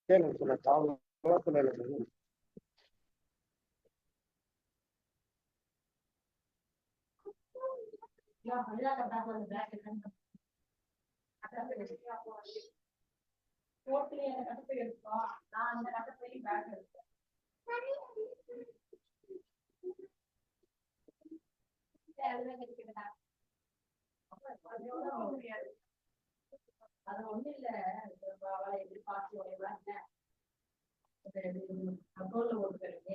கேளுங்க சொல்ல தாவளமா சொல்லல. அது ஒண்ணு இல்ல, எப்படி பாத்து அக்கௌண்ட்ல போட்டுக்கிறீங்க.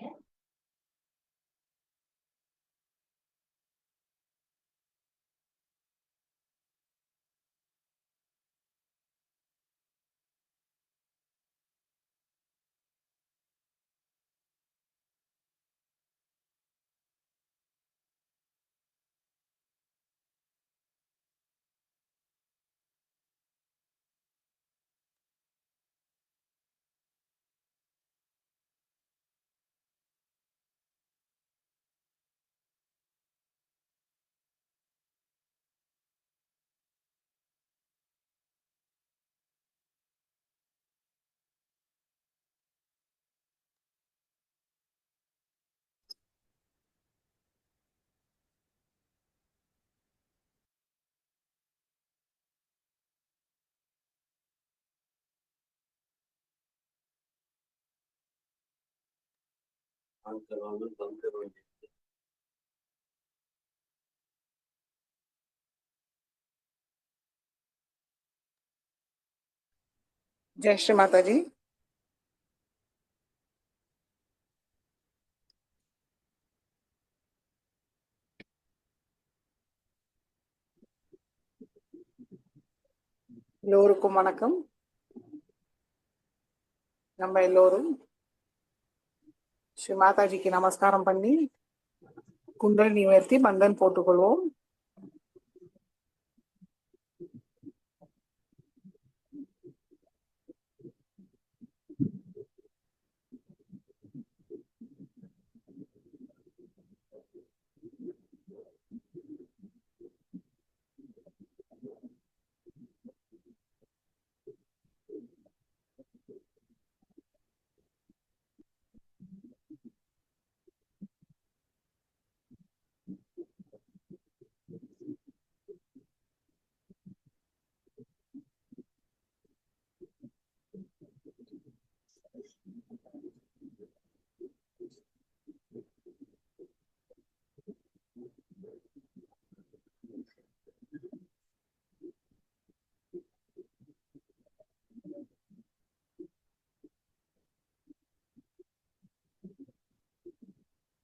जय श्री माता जी। எல்லோருக்கும் வணக்கம். நம்ம எல்லோரும் ஸ்ரீ மாதாஜிக்கு நமஸ்காரம் பண்ணி குண்டலினி உயர்த்தி பந்தன் போட்டுக்கொள்வோம்.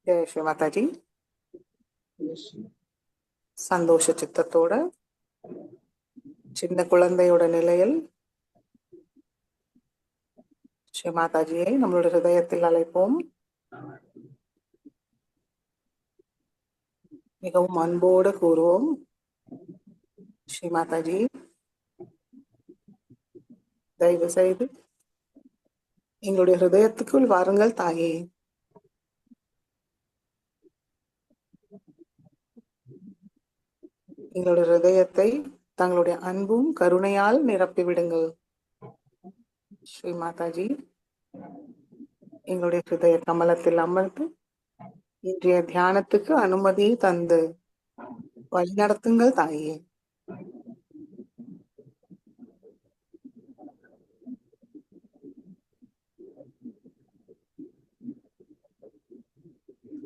ஜெய ஸ்ரீ மாதாஜி. சந்தோஷ சித்தத்தோட சின்ன குழந்தையோட நிலையில் ஸ்ரீ மாதாஜியை நம்மளுடைய ஹிருதயத்தில் அழைப்போம். மிகவும் அன்போடு கூறுவோம், ஸ்ரீ மாதாஜி தயவு செய்து எங்களுடைய ஹிருதயத்துக்குள் வாருங்கள் தாயே. எங்களுடைய ஹிருதயத்தை தங்களுடைய அன்பும் கருணையால் நிரப்பிவிடுங்கள். ஸ்ரீ மாதாஜி எங்களுடைய ஹிருதய கமலத்தில் அமர்ந்து இன்றைய தியானத்துக்கு அனுமதி தந்து வழிநடத்துங்கள் தாயே.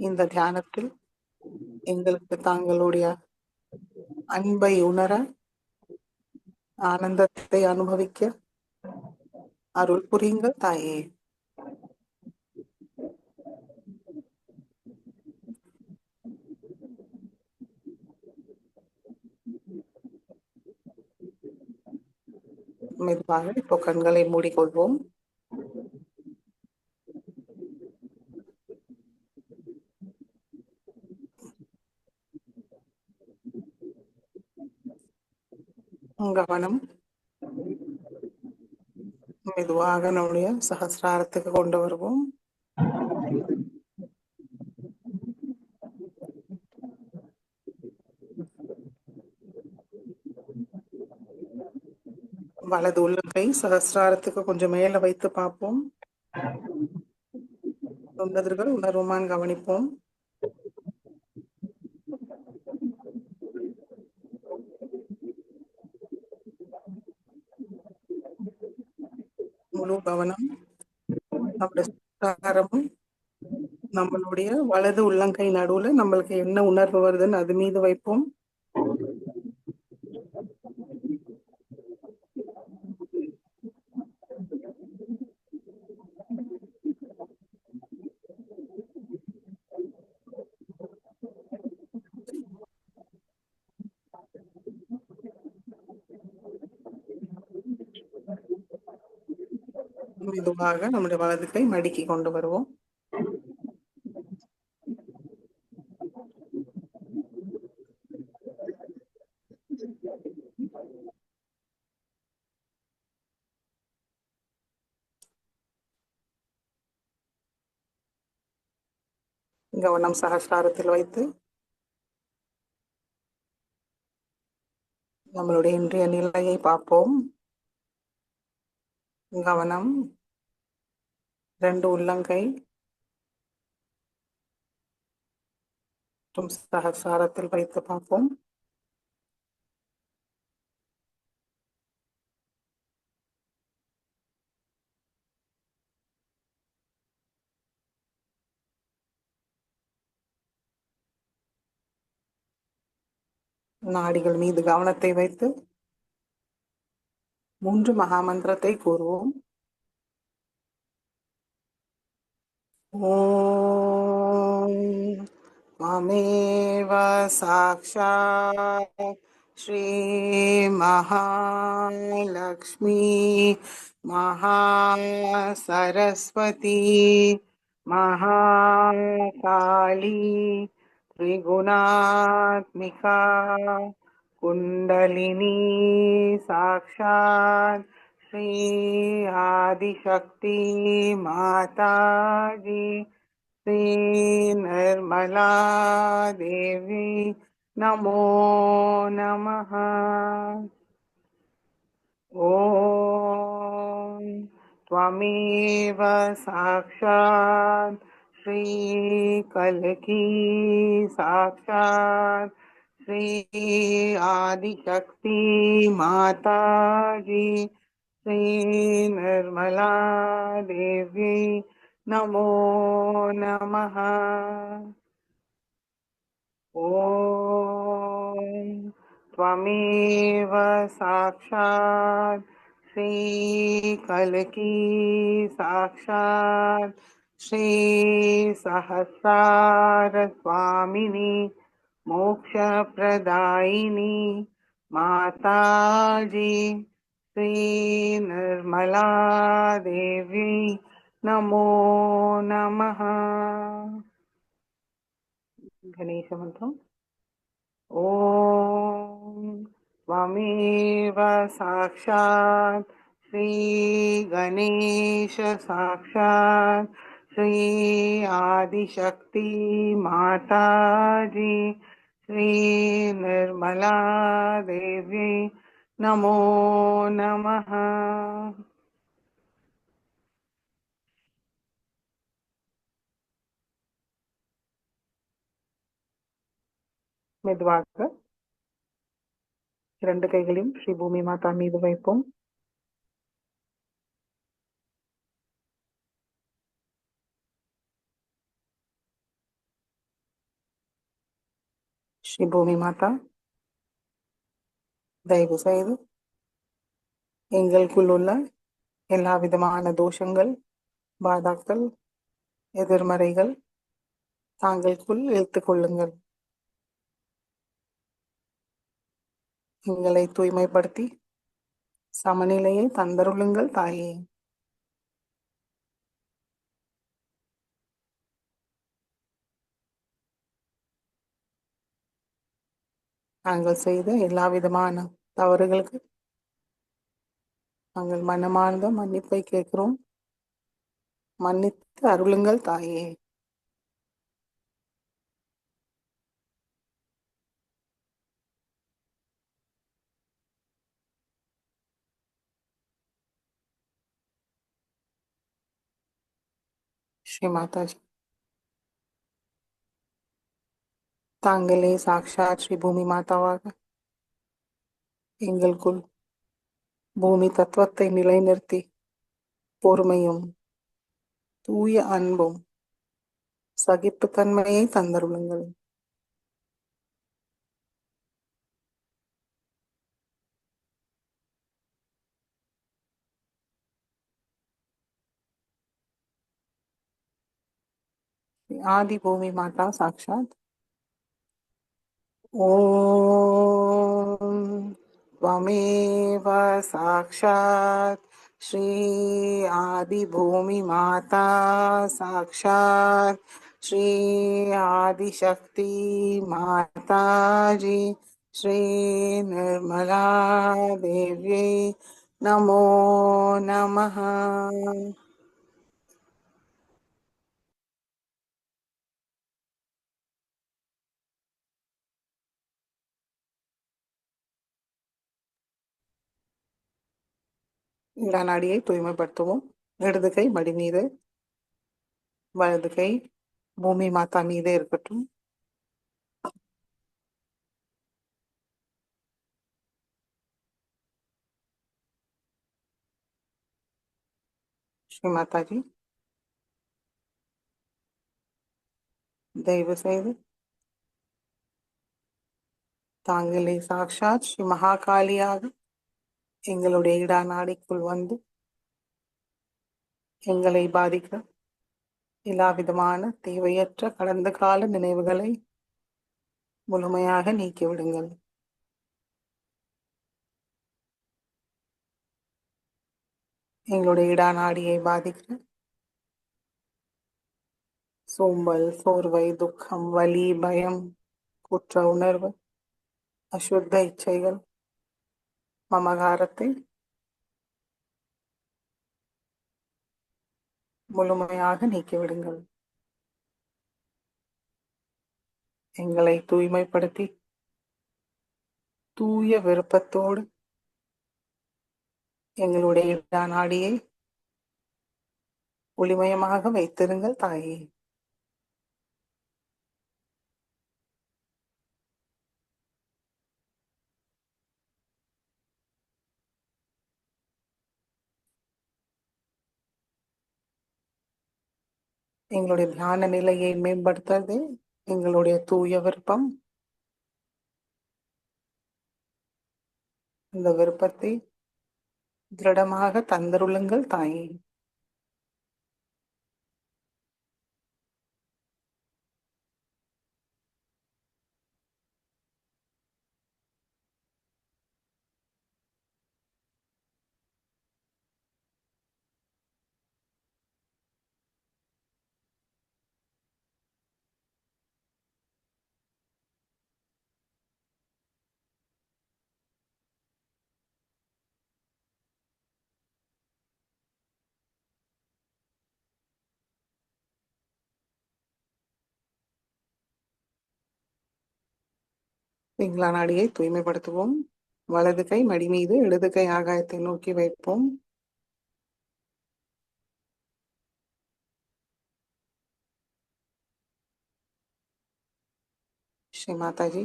இந்த தியானத்தில் எங்களுக்கு தாங்களுடைய அன்பை உணர, ஆனந்தத்தை அனுபவிக்க அருள் புரியுங்கள் தாயே. மெதுவாக இப்போ கண்களை மூடிக்கொள்வோம். கவனம் மெதுவாக நம்முடைய சஹஸ்ராரத்துக்கு கொண்டு வருவோம். வலது உள்ளங்கை சகஸ்ராரத்துக்கு கொஞ்சம் மேல வைத்து பார்ப்போம். தொண்டர்கள் உணர்வுமான் கவனிப்போம். முழு கவனம் நம்முடைய சகஸ்ராரமும் நம்மளுடைய வலது உள்ளங்கை நடுவுல நம்மளுக்கு என்ன உணர்வு வருதுன்னு அது மீது வைப்போம். மெதுவாக நம்முடைய வலது கை மடக்கி கொண்டு வருவோம். கவனம் சகஸ்ராரத்தில் வைத்து நம்மளுடைய இன்றைய நிலையை பார்ப்போம். கவனம் ரெண்டு உள்ளங்கை மற்றும் சகஸ்ராரத்தில் வைத்து பார்ப்போம். நாடிகள் மீது கவனத்தை வைத்து 3 மகாமந்திரத்தை கூறுவோம். ஓம் மமேவ சாக்ஷாத் ஸ்ரீ மகாலக்ஷ்மி மகாசரஸ்வதி மகாகாளி त्रिगुणात्मिका कुंडलिनी साक्षात् श्री आदिशक्ति माताजी श्री निर्मला देवी नमो नमः। ॐ त्वमेव साक्षात् श्री कल्की साक्षात् श्री आदिशक्ति माताजी श्री निर्मला देवी नमो नमः। ॐ त्वमेव साक्षात् श्री कल्की साक्षात् श्री सहस्रार स्वामिनी मोक्षप्रदायिनी माताजी श्री निर्मला देवी नमो नमः। गणेश मंत्रम। ओम त्वमेव साक्षात् श्री गणेश साक्षात् श्री आदिशक्ति माताजी श्री निर्मला देवी नमो नमः। மெதுவாக 2 கைகளையும் ஸ்ரீ பூமி மாதா மீது வைப்போம். ஸ்ரீ பூமி மாதா, தயவு செய்து எங்களுக்குள் உள்ள எல்லா விதமான தோஷங்கள், பாதாக்கள், எதிர்மறைகள் தாங்களுக்குள் இழுத்துக் கொள்ளுங்கள். எங்களை தூய்மைப்படுத்தி சமநிலையை தந்தருளுங்கள் தாயே. நாங்கள் செய்த எல்லா விதமான தவறுகளுக்கு நாங்கள் மனமார்ந்த மன்னிப்பை கேட்கிறோம். மன்னித்து அருளுங்கள் தாயே. ஸ்ரீ மாதாஜி. தாங்களே சாக்ஷாத் ஸ்ரீ பூமி மாதாவாக எங்களுக்குள் பூமி தத்துவத்தை நிலைநிறுத்தி பொறுமையும் தூய அன்பும் சகிப்புத்தன்மையை தந்தருளுங்கள். ஆதி பூமி மாதா சாக்ஷாத் ஓம் त्वमेव साक्षात् श्री आदि भूमि माता साक्षात् श्री आदिशक्ति माता जी श्री निर्मला देव्यै नमो नमः. இடநாடியை தூய்மைப்படுத்துவோம். இடது கை மடி மீது, வலது கை பூமி மாதா மீதே இருக்கட்டும். ஸ்ரீ மாதாஜி, தயவு செய்து தாங்களே சாக்ஷாத் ஸ்ரீ மகாகாளியாக எங்களுடைய இடநாடிக்குள் வந்து எங்களை பாதிக்க எல்லா விதமான தேவையற்ற கடந்த கால நினைவுகளை முழுமையாக நீக்கிவிடுங்கள். எங்களுடைய இடநாடியை பாதிக்கிற சோம்பல், சோர்வை, துக்கம், வலி, பயம், குற்ற உணர்வு, அசுத்த இச்சைகள், மமகாரத்தை முழுமையாக நீக்கிவிடுங்கள். எங்களை தூய்மைப்படுத்தி தூய விருப்பத்தோடு எங்களுடைய இடநாடியை ஒளிமயமாக வைத்திருங்கள் தாயே. எங்களுடைய தியான நிலையை மேம்படுத்துறது எங்களுடைய தூய விருப்பம். இந்த விருப்பத்தை திருடமாக தந்தருளுங்கள் தாயே. பிங்களா நாடியை தூய்மைப்படுத்துவோம். வலது கை மடி மீது, இடது கை ஆகாயத்தை நோக்கி வைப்போம். ஸ்ரீ மாதாஜி,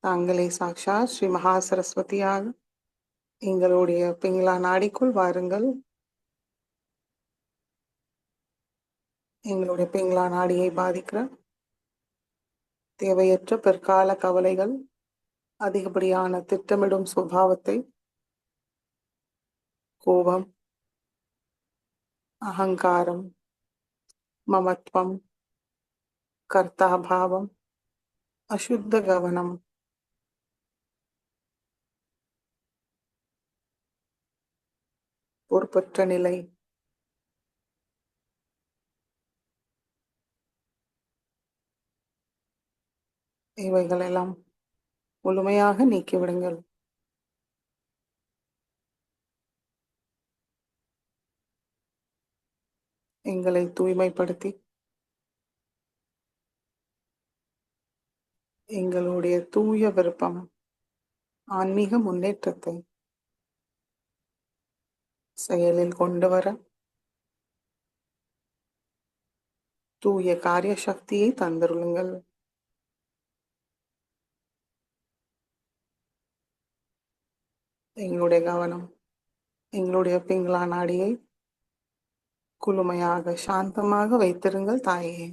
தாங்களே சாக்ஷாத் ஸ்ரீ மகா சரஸ்வதியாக எங்களுடைய பிங்களா நாடிக்குள் வாருங்கள். எங்களுடைய பிங்களா நாடியை பாதிக்கிற தேவையற்ற பிற்கால கவலைகள், அதிகப்படியான திட்டமிடும் சுபாவத்தை, கோபம், அகங்காரம், மமத்வம், கர்த்தாபாவம், அசுத்த கவனம், பொறுப்பற்ற நிலை, இவைகளெல்லாம் முழுமையாக நீக்கிவிடுங்கள். எங்களை தூய்மைப்படுத்தி எங்களுடைய தூய விருப்பம், ஆன்மீக முன்னேற்றத்தை செயலில் கொண்டு வர தூய காரிய சக்தியை தந்தருளுங்கள். எங்களுடைய கவனம் எங்களுடைய பிங்களா நாடியை குளுமையாக சாந்தமாக வைத்திருங்கள் தாயே.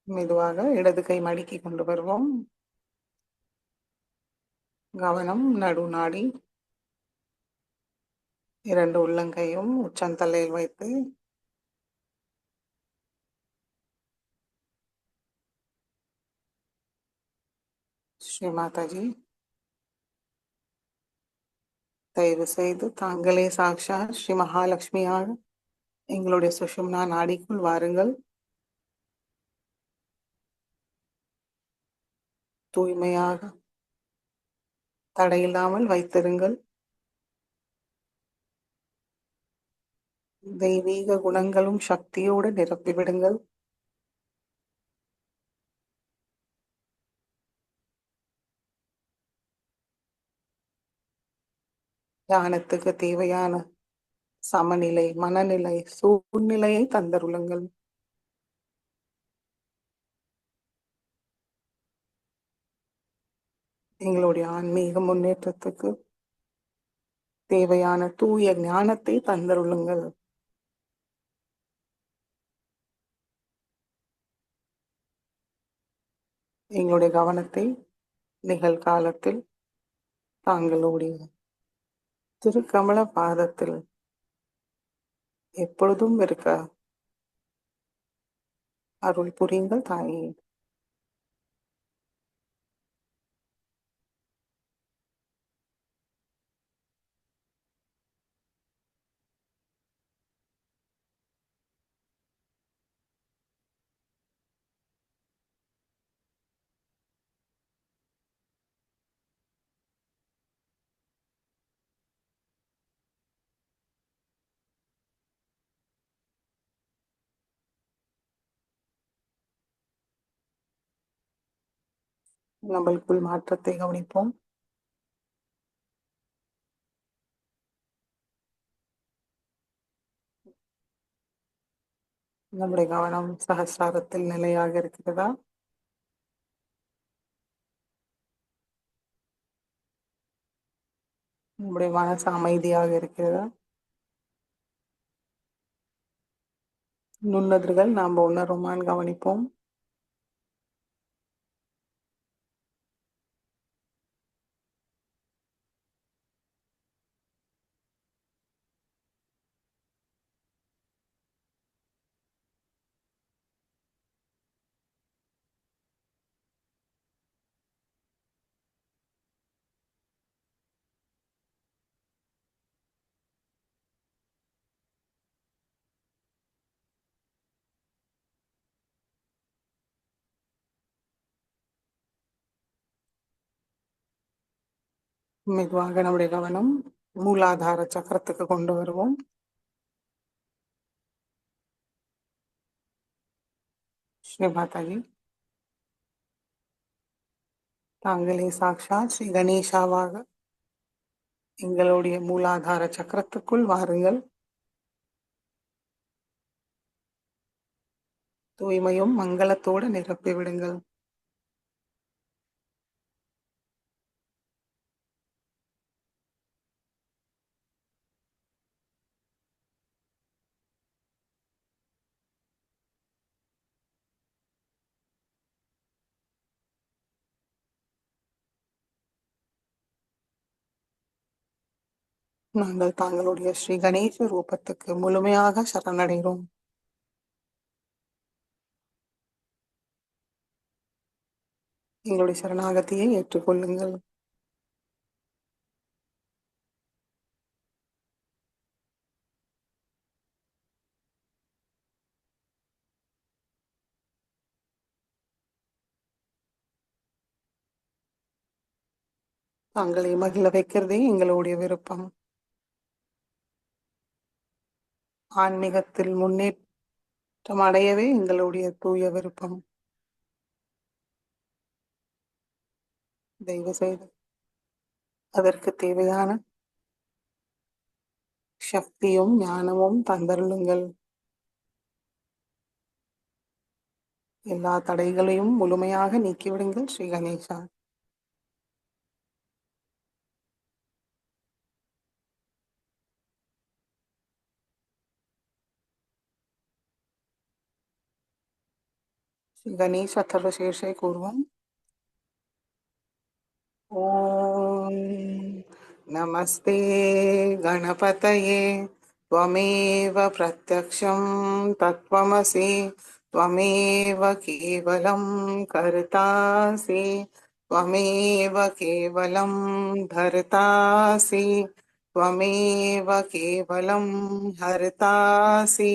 மெதுவாக இடது கை மடக்கி கொண்டு வருவோம். கவனம் நடு நாடி. இரண்டு உள்ளங்கையும் உச்சந்தலையில் வைத்து ஸ்ரீ மாதாஜி, தயவு செய்து தாங்களே சாக்ஷா ஸ்ரீ மகாலட்சுமியாக எங்களுடைய சுஷும்னா நாடிக்குள் வாருங்கள். தூய்மையாக தடையில்லாமல் வைத்திருங்கள். தெய்வீக குணங்களும் சக்தியோடு நிரப்பிவிடுங்கள். தியானத்துக்கு தேவையான சமநிலை, மனநிலை, சூழ்நிலையை தந்தருளுங்கள். எங்களுடைய ஆன்மீக முன்னேற்றத்துக்கு தேவையான தூய ஞானத்தை தந்தருளுங்கள். எங்களுடைய கவனத்தை நிகழ்காலத்தில் தாங்களுடைய திருக்கமல பாதத்தில் எப்பொழுதும் இருக்க அருள் புரியுங்கள் தாயே. நம்மளுக்குள் மாற்றத்தை கவனிப்போம். நம்முடைய கவனம் சகஸ்ராரத்தில் நிலையாக இருக்கிறதா? நம்முடைய மனசு அமைதியாக இருக்கிறதா? நுண்ணதிர்கள் நாம் உணருமான்னு கவனிப்போம். மெதுவாக நம்முடைய கவனம் மூலாதார சக்கரத்துக்கு கொண்டு வருவோம். ஸ்ரீ மாதாஜி, தாங்களே சாக்ஷாத் ஸ்ரீ கணேசாவாக எங்களுடைய மூலாதார சக்கரத்துக்குள் வாருங்கள். தூய்மையும் மங்களத்தோடு நிரப்பி விடுங்கள். நாங்கள் தாங்களுடைய ஸ்ரீ கணேச ரூபத்துக்கு முழுமையாக சரணடைகிறோம். எங்களுடைய சரணாகதியை ஏற்றுக்கொள்ளுங்கள். தங்களை மகிழ வைக்கிறதே எங்களுடைய விருப்பம். ஆன்மீகத்தில் முன்னேற்றம் அடையவே எங்களுடைய தூய விருப்பம். தயவு செய்து அதற்கு தேவையான சக்தியும் ஞானமும் தந்தருளுங்கள். எல்லா தடைகளையும் முழுமையாக நீக்கிவிடுங்கள் ஸ்ரீ கணேசா. श्री गणेश अथर्वशीर्षे पूर्वम् ॐ नमस्ते गणपतये त्वमेव प्रत्यक्षं तत्त्वमसि त्वमेव केवलं कर्तासि त्वमेव केवलं धर्तासि त्वमेव केवलं हर्तासि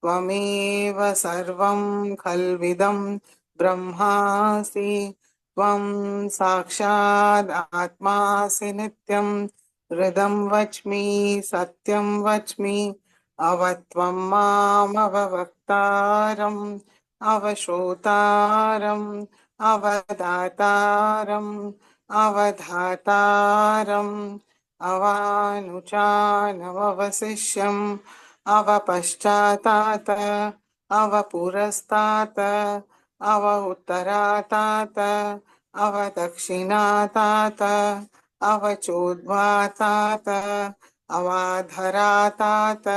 त्वमेव सर्वं खल्विदं ब्रह्मासि त्वं साक्षात् आत्मासि नित्यं हृदं वच्मि सत्यं वच्मि अवत्वं मामवक्तारम् अवश्रोतारम् अवदातारम् अवधातारम् अवानुचानववशिष्यम् अवपश्चातात अवपुरस्तात् अव उत्तरातात अवदक्षिणातात अवचोद्वातात अवाधरातात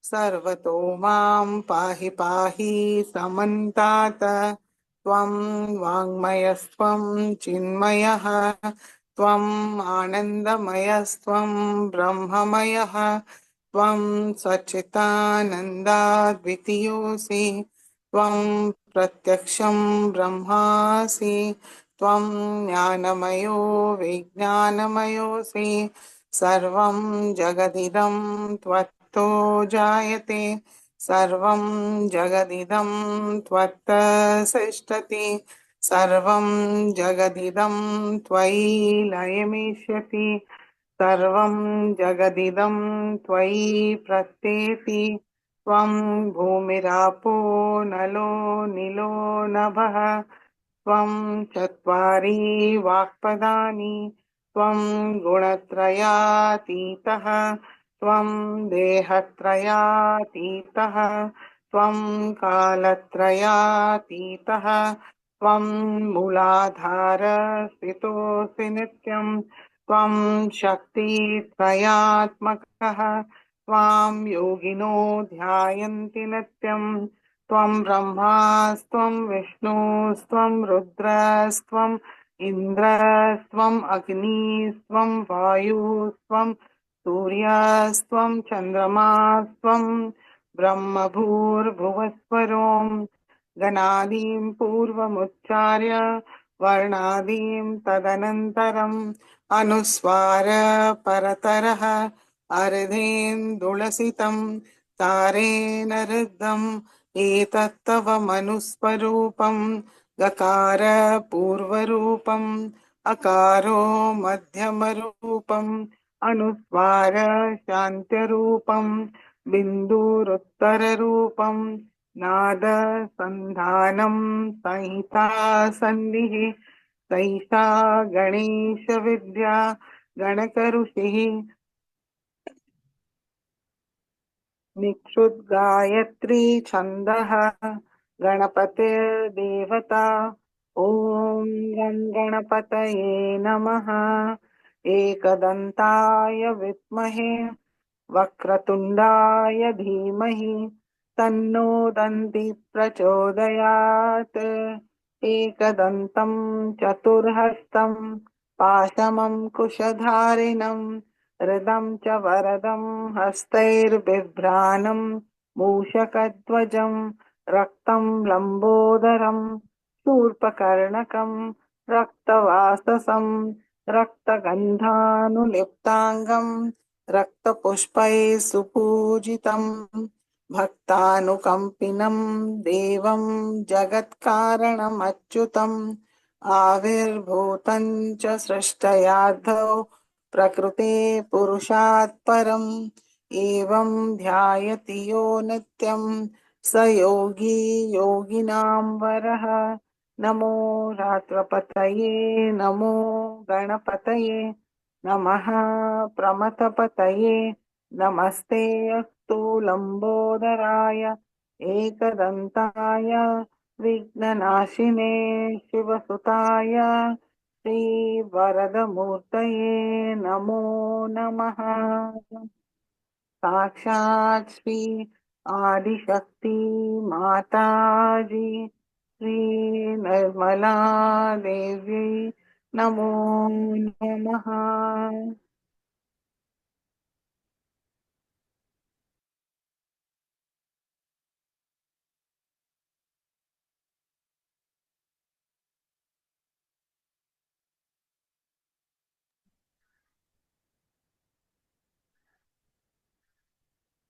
सर्वतो मां पाहि पाहि समन्तात् त्वं वाङ्मयस्त्वं चिन्मयः त्वम् आनन्दमयस्त्वं ब्रह्ममयः त्वं सच्चिदानन्दाद्वितीयोऽसि त्वं प्रत्यक्षं ब्रह्मासि त्वं ज्ञानमयो विज्ञानमयोऽसि सर्वं जगदिदं त्वत्तो जायते सर्वं जगदिदं त्वत्तसिष्ठति सर्वं जगदिदं त्वयि लयमिष्यति सर्वं जगदिदं त्वयि प्रत्येति त्वं भूमिरापो नलो निलो नभः त्वं चत्वारि वाक्पदानि त्वं गुणत्रयातीतः त्वं देहत्रयातीतः त्वं कालत्रयातीतः त्वं मूलाधारस्थितोऽसि नित्यं त्वं शक्तित्रयात्मकः त्वां योगिनो ध्यायन्ति नित्यं त्वं ब्रह्मास्त्वं विष्णुस्त्वं रुद्रस्त्वम् इन्द्रस्त्वम् अग्निस्त्वं वायुस्त्वं सूर्यस्त्वं चन्द्रमास्त्वं ब्रह्मभूर्भुवस्वरों गणादीं पूर्वमुच्चार्य वर्णादीं तदनन्तरम् अनुस्वार परतरः अर्धेन्दुलसितं तारेण रुद्धम् एतत्तव मनुस्वरूपं गकार पूर्वरूपम् अकारो मध्यमरूपम् अनुस्वार शान्त्यरूपम् बिन्दुरुत्तररूपम् नाद सन्धानं संहिता सन्धिः सैषा गणेश विद्या गणकऋषिः निक्षुद्गायत्री छन्दः गणपतिर्देवता ॐ गं गणपतये नमः एकदन्ताय विद्महे वक्रतुण्डाय धीमहि तन्नो दन्ति प्रचोदयात् एकदन्तं चतुर्हस्तं पाशमं कुशधारिणं हृदं च वरदं हस्तैर्बिभ्राणं मूषकध्वजं रक्तं लम्बोदरं शूर्पकर्णकं रक्तवाससं रक्तगन्धानुलिप्ताङ्गं रक्तपुष्पैः सुपूजितं भक्तानुकम्पिनं देवं जगत्कारणमच्युतं आविर्भूतं च सृष्टयाद्धौ प्रकृते पुरुषात् परम् एवं ध्यायति यो नित्यं स योगी योगिनां वरः। नमो रात्रपतये नमो गणपतये नमः प्रमथपतये नमस्ते अस्तु लंबोदराय एकदन्ताय विघ्ननाशिने शिवसुताय श्रीवरदमूर्तये नमो नमः। साक्षात् श्री आदिशक्ति माताजी श्री निर्मला देवी नमो नमः।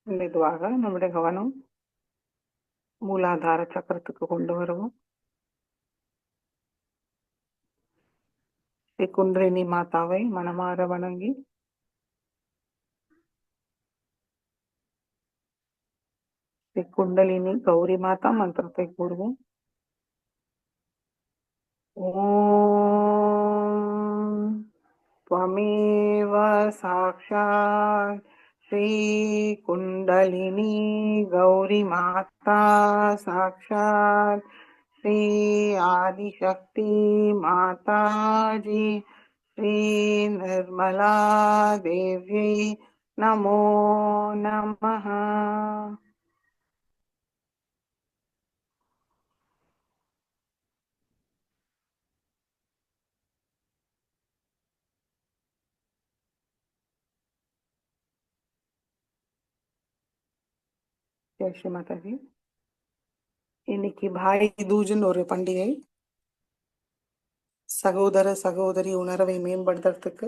மெதுவாக நம்முடைய கவனம் மூலாதார சக்கரத்துக்கு கொண்டு வருவோம். ஸ்ரீ குண்டலினி மாதாவை மனமாற வணங்கி ஸ்ரீ குண்டலினி கௌரி மாதா மந்திரத்தை கூறுவோம். ஓம் त्वमेव साक्षात् श्री कुंडलिनी गौरी माता साक्षात् श्री आदिशक्ति माता जी श्री निर्मला देवी नमो नमः। जय श्री माता जी। இன்னைக்கு பாய் தூஜ்னு ஒரு பண்டிகை. சகோதர சகோதரி உணர்வை மேம்படுத்துறதுக்கு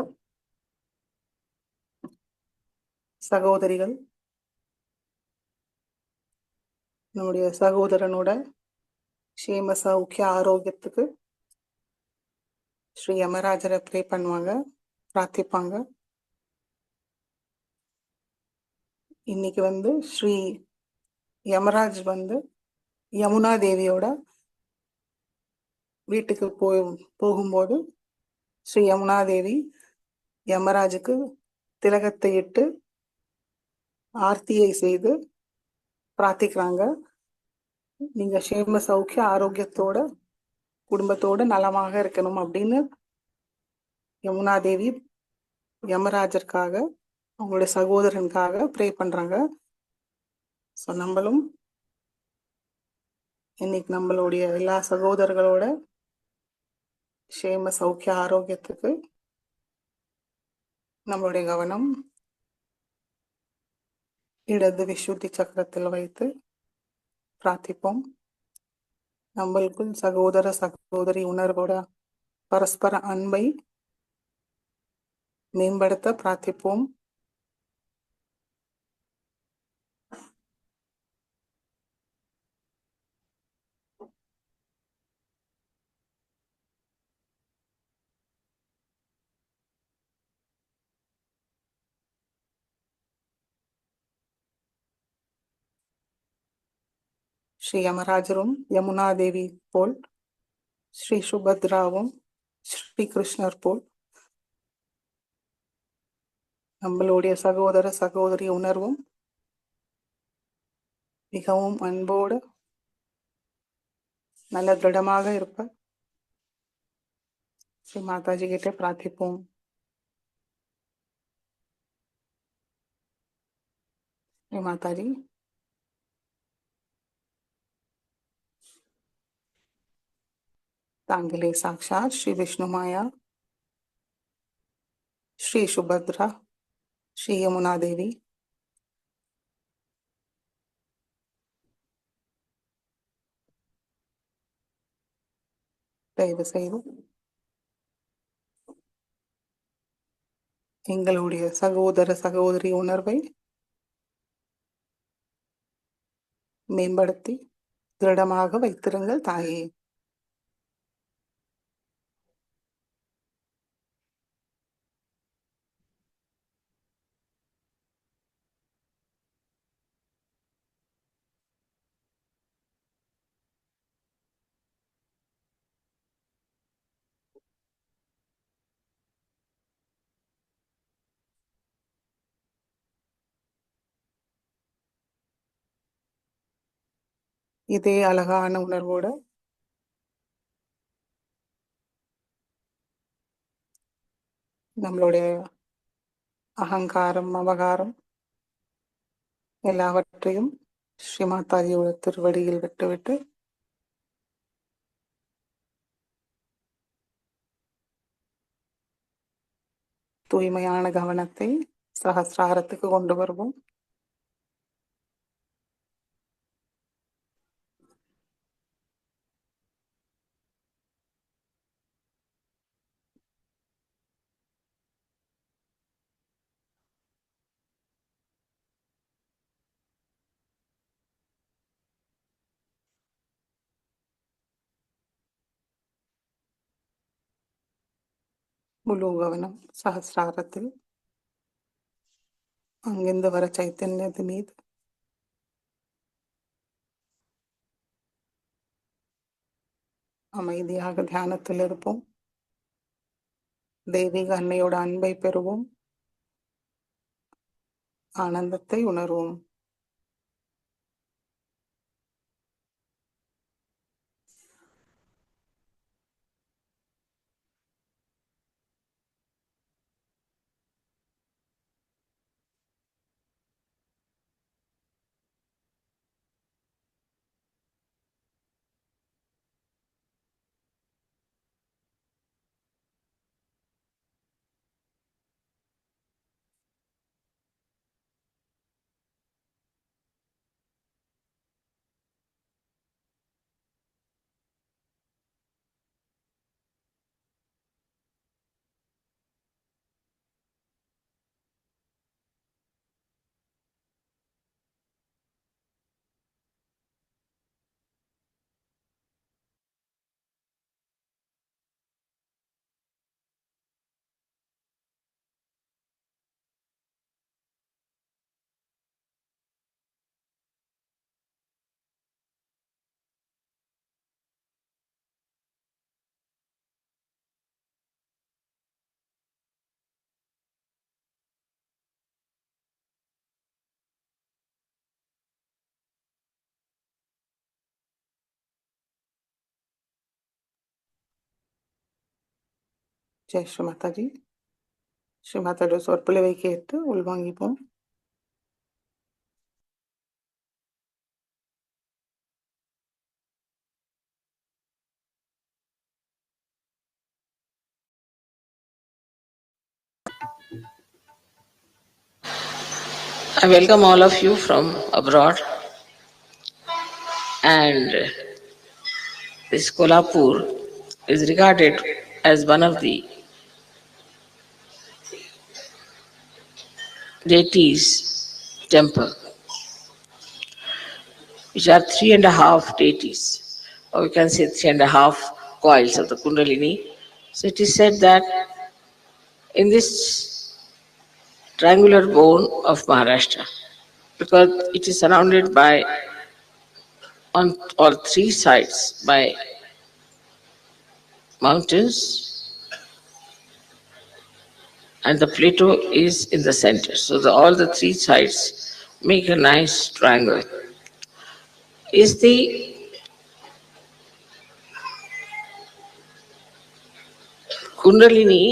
சகோதரிகள் நம்முடைய சகோதரனோட க்ஷேம சௌக்கிய ஆரோக்கியத்துக்கு ஸ்ரீ யமராஜரை ப்ரே பண்ணுவாங்க, பிரார்த்திப்பாங்க. இன்னைக்கு ஸ்ரீ யமராஜ் யமுனா தேவியோட வீட்டுக்கு போகும்போது ஸ்ரீ யமுனா தேவி யமராஜுக்கு திலகத்தை இட்டு ஆர்த்தியை செய்து பிரார்த்திக்கிறாங்க. நீங்க க்ஷேம சௌக்கிய ஆரோக்கியத்தோட குடும்பத்தோட நலமாக இருக்கணும் அப்படின்னு யமுனா தேவி யமராஜருக்காக அவங்களுடைய சகோதரனுக்காக ப்ரே பண்றாங்க. ஸோ நம்மளும் இன்னைக்கு நம்மளுடைய எல்லா சகோதரர்களோட க்ஷேம சௌக்கிய ஆரோக்கியத்துக்கு நம்மளுடைய கவனம் இடது விசுத்தி சக்கரத்தில் வைத்து பிரார்த்திப்போம். நம்மளுக்குள் சகோதர சகோதரி உணர்வோட பரஸ்பர அன்பை மேம்படுத்த பிரார்த்திப்போம். ஸ்ரீ யமராஜரும் யமுனா தேவி போல், ஸ்ரீ சுபத்ராவும் ஸ்ரீ கிருஷ்ணர் போல் நம்மளுடைய சகோதர சகோதரி உணர்வும் மிகவும் அன்போடு நல்ல திருடமாக இருப்ப ஸ்ரீ மாதாஜி கிட்ட பிரார்த்திப்போம். ஸ்ரீ மாதாஜி, தாங்களே சாக்ஷாத் ஸ்ரீ விஷ்ணு மாயா, ஸ்ரீ சுபத்ரா, ஸ்ரீ யமுனா தேவி தயவு செய்து எங்களுடைய சகோதர சகோதரி உணர்வை மேம்படுத்தி திருடமாக வைத்திருங்கள் தாயே. இதே அழகான உணர்வோட நம்மளுடைய அகங்காரம், அவகாரம் எல்லாவற்றையும் ஸ்ரீமாதாஜியோட திருவடியில் விட்டுவிட்டு தூய்மையான கவனத்தை சகசிராரத்துக்கு கொண்டு வருவோம். முழு கவனம் சகசிராரத்தில் அங்கிருந்து வர சைத்தன்யத்து மீது அமைதியாக தியானத்தில் இருப்போம். தெய்வீக அன்னையோட அன்பை பெறுவோம். ஆனந்தத்தை உணர்வோம். ஜெய் ஸ்ரீமாதாஜி. ஸ்ரீமாதாஜோட சொற்பொழிவை கேட்டு உள்வாங்கிப்போம். I welcome all of you from abroad, and this Kolhapur is regarded as one of the deities' temple, which are 3.5 deities, or we can say 3.5 coils of the Kundalini. So it is said that in this triangular bone of Maharashtra, because it is surrounded by on all three sides by mountains, and the plateau is in the center. So all the three sides make a nice triangle. Is the Kundalini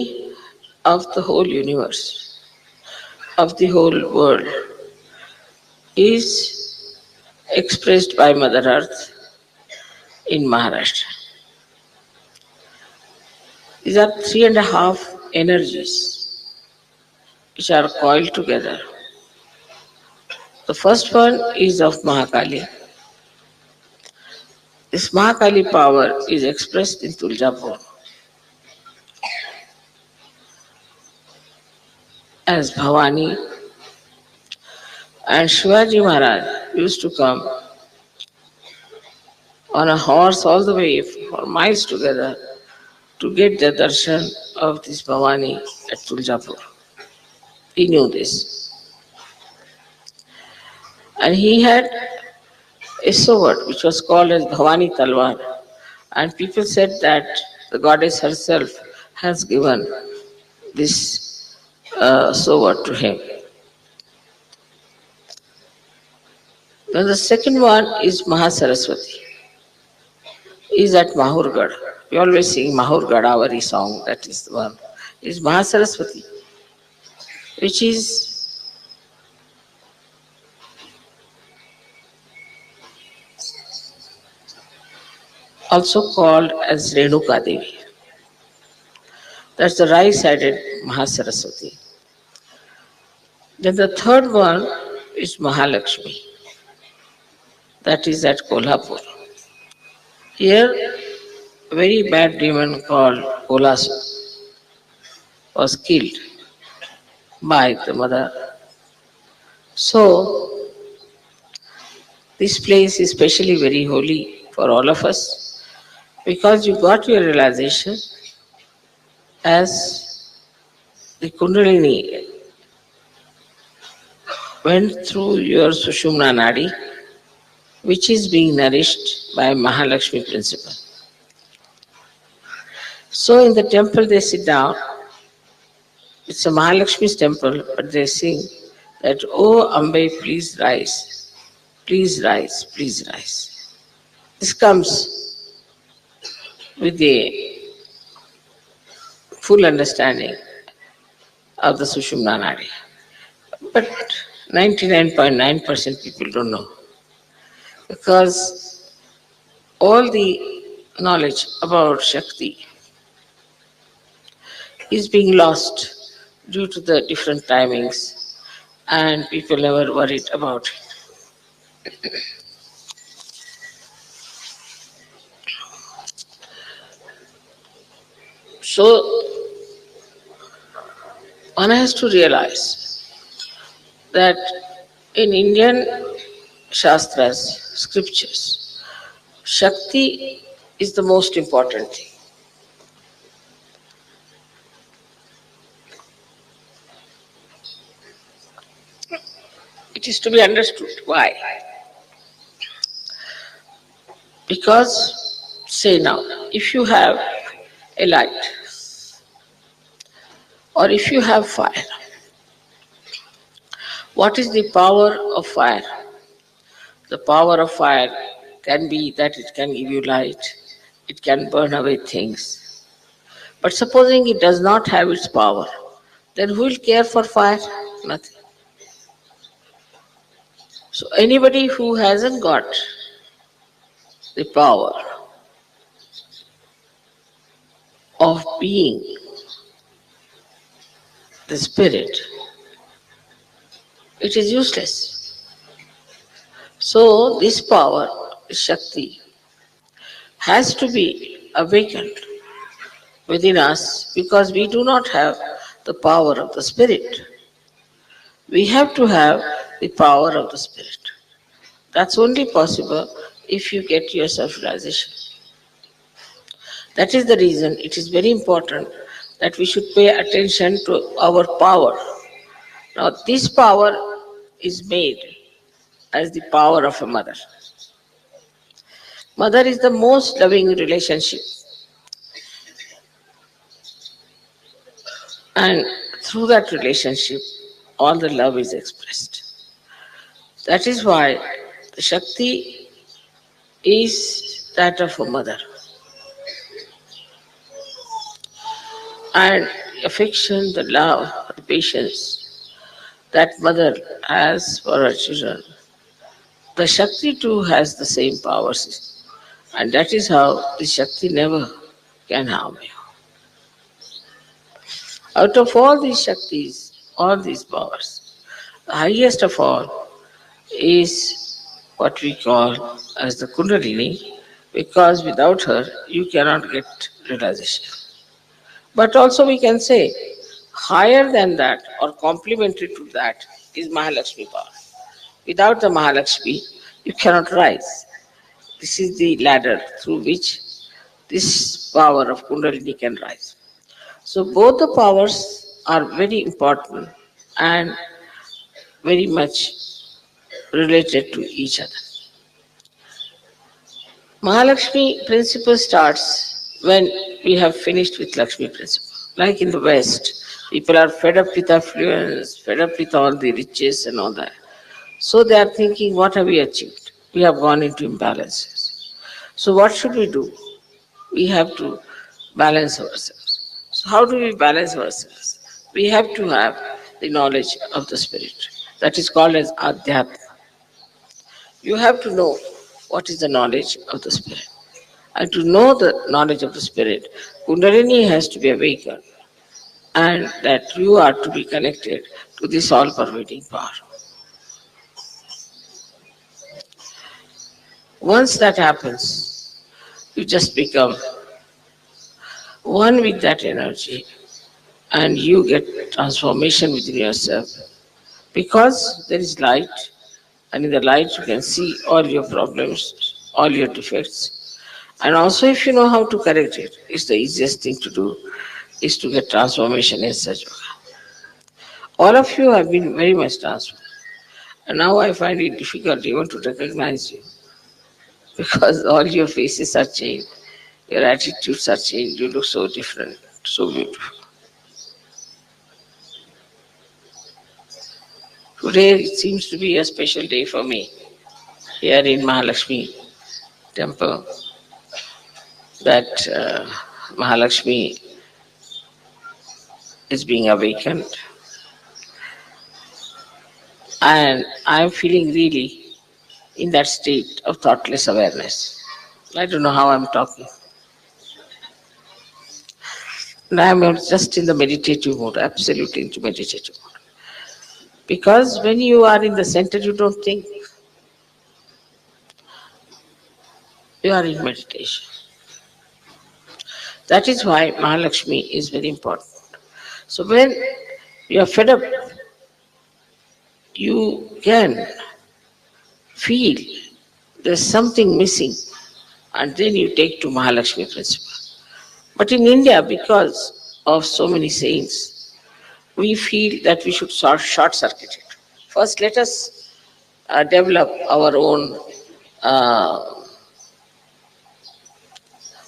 of the whole universe, of the whole world, is expressed by Mother Earth in Maharashtra. These are 3.5 energies which are coiled together. The first one is of Mahakali. This Mahakali power is expressed in Tuljapur as Bhavani, and Shivaji Maharaj used to come on a horse all the way for miles together to get the darshan of this Bhavani at Tuljapur. He knew this. And he had a sword which was called as Bhavani Talwar. And people said that the goddess herself has given this sword to him. Then the second one is Mahasaraswati, is at Mahurgad. We always sing Mahurgadavari song, that is the one. Is Mahasaraswati, which is also called as Renuka Devi. That's the right-sided Mahasaraswati. Then the third one is Mahalakshmi, that is at Kolhapur. Here, a very bad demon called Kolasu was killed by the mother. So, this place is especially very holy for all of us because you got your realization as the Kundalini went through your Sushumna Nadi, which is being nourished by Mahalakshmi principle. So in the temple they sit down. It's a Mahalakshmi's temple, but they sing that, "Oh Ambe, please rise, please rise, please rise." This comes with the full understanding of the Sushumna Nadi. But 99.9% people don't know. Because all the knowledge about Shakti is being lost due to the different timings and people never worried about it. So one has to realize that in Indian Shastras, scriptures, Shakti is the most important thing. It is to be understood. Why? Because, say now, if you have a light or if you have fire, what is the power of fire? The power of fire can be that it can give you light, it can burn away things. But supposing it does not have its power, then who will care for fire? Nothing. So anybody who hasn't got the power of being the spirit, it is useless. So this power, Shakti, has to be awakened within us because we do not have the power of the spirit. We have to have the power of the spirit. That's only possible if you get your self-realization. That is the reason it is very important that we should pay attention to our power. Now, this power is made as the power of a mother. Mother is the most loving relationship. And through that relationship, all the love is expressed. That is why the Shakti is that of a mother. And affection, the love, the patience that mother has for her children, the Shakti too has the same powers. And that is how the Shakti never can harm you. Out of all these Shaktis, all these powers, the highest of all is what we call as the Kundalini, because without her you cannot get realization. But also we can say higher than that or complementary to that is Mahalakshmi power. Without the Mahalakshmi, you cannot rise. This is the ladder through which this power of Kundalini can rise. So both the powers are very important and very much related to each other. Mahalakshmi principle starts when we have finished with Lakshmi principle. Like in the West, people are fed up with affluence, fed up with all the riches and all that. So they are thinking, what have we achieved? We have gone into imbalances. So what should we do? We have to balance ourselves. So how do we balance ourselves? We have to have the knowledge of the spirit. That is called as adhyatma. You have to know what is the knowledge of the spirit. And to know the knowledge of the spirit, Kundalini has to be awakened, and that you are to be connected to this all-pervading power. Once that happens, you just become one with that energy, and you get transformation within yourself, because there is light, and in the light you can see all your problems, all your defects. And also, if you know how to correct it, it's the easiest thing to do, is to get transformation in Sahaja. All of you have been very much transformed. And now I find it difficult even to recognize you, because all your faces are changed, your attitudes are changed, you look so different, so beautiful. Today it seems to be a special day for me here in Mahalakshmi temple, that Mahalakshmi is being awakened. And I'm feeling really in that state of thoughtless awareness. I don't know how I'm talking. And I'm just in the meditative mode, absolutely into meditative mode. Because when you are in the center, you don't think. You are in meditation. That is why Mahalakshmi is very important. So when you are fed up, you can feel there's something missing, and then you take to Mahalakshmi principle. But in India, because of so many saints, we feel that we should short circuit it. First, let us develop our own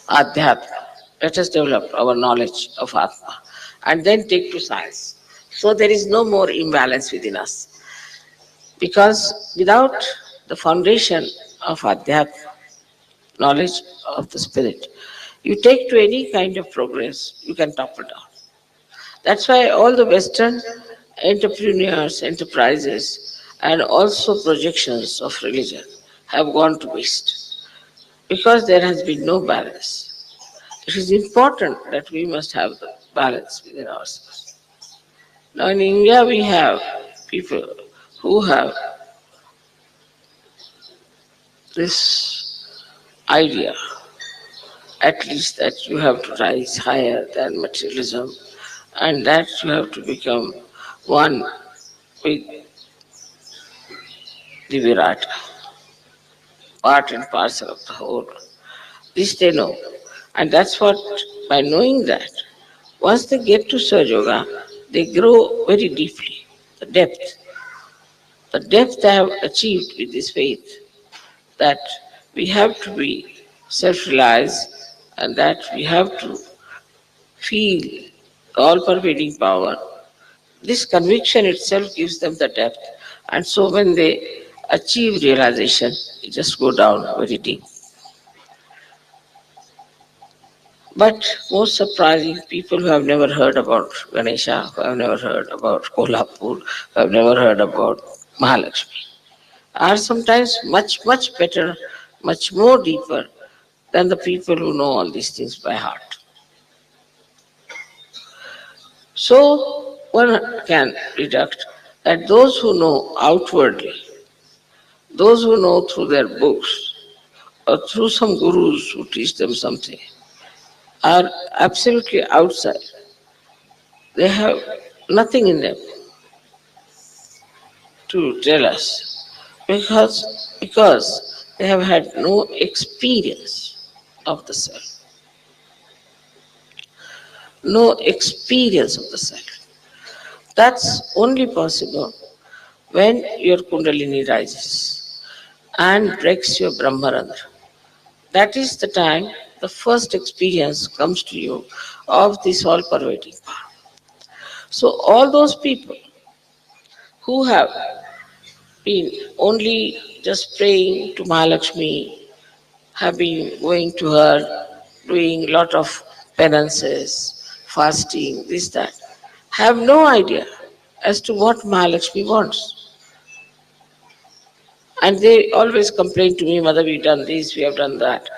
adhyatma. Let us develop our knowledge of Atma, and then take to science. So there is no more imbalance within us. Because without the foundation of adhyatma, knowledge of the spirit, you take to any kind of progress, you can topple down. That's why all the Western entrepreneurs, enterprises, and also projections of religion have gone to waste, because there has been no balance. It is important that we must have the balance within ourselves. Now in India we have people who have this idea, at least, that you have to rise higher than materialism, and that you have to become one with the Virat, part and parcel of the whole. This they know. And that's what, by knowing that, once they get to Sahaja Yoga, they grow very deeply. The depth they have achieved with this faith, that we have to be self-realized, and that we have to feel the all-pervading power. This conviction itself gives them the depth. And so when they achieve realization, they just go down very deep. But most surprising, people who have never heard about Ganesha, who have never heard about Kolhapur, who have never heard about Mahalakshmi, are sometimes much, much better, much more deeper than the people who know all these things by heart. So one can deduct that those who know outwardly, those who know through their books, or through some gurus who teach them something, are absolutely outside. They have nothing in them to tell us, because they have had no experience of the self. No experience of the self. That's only possible when your Kundalini rises and breaks your Brahmarandra. That is the time the first experience comes to you of this all-pervading power. So all those people who have been only just praying to Mahalakshmi, have been going to her, doing lot of penances, fasting, this, that. Have no idea as to what Mahalakshmi wants. And they always complain to me, Mother, we've done this, we have done that.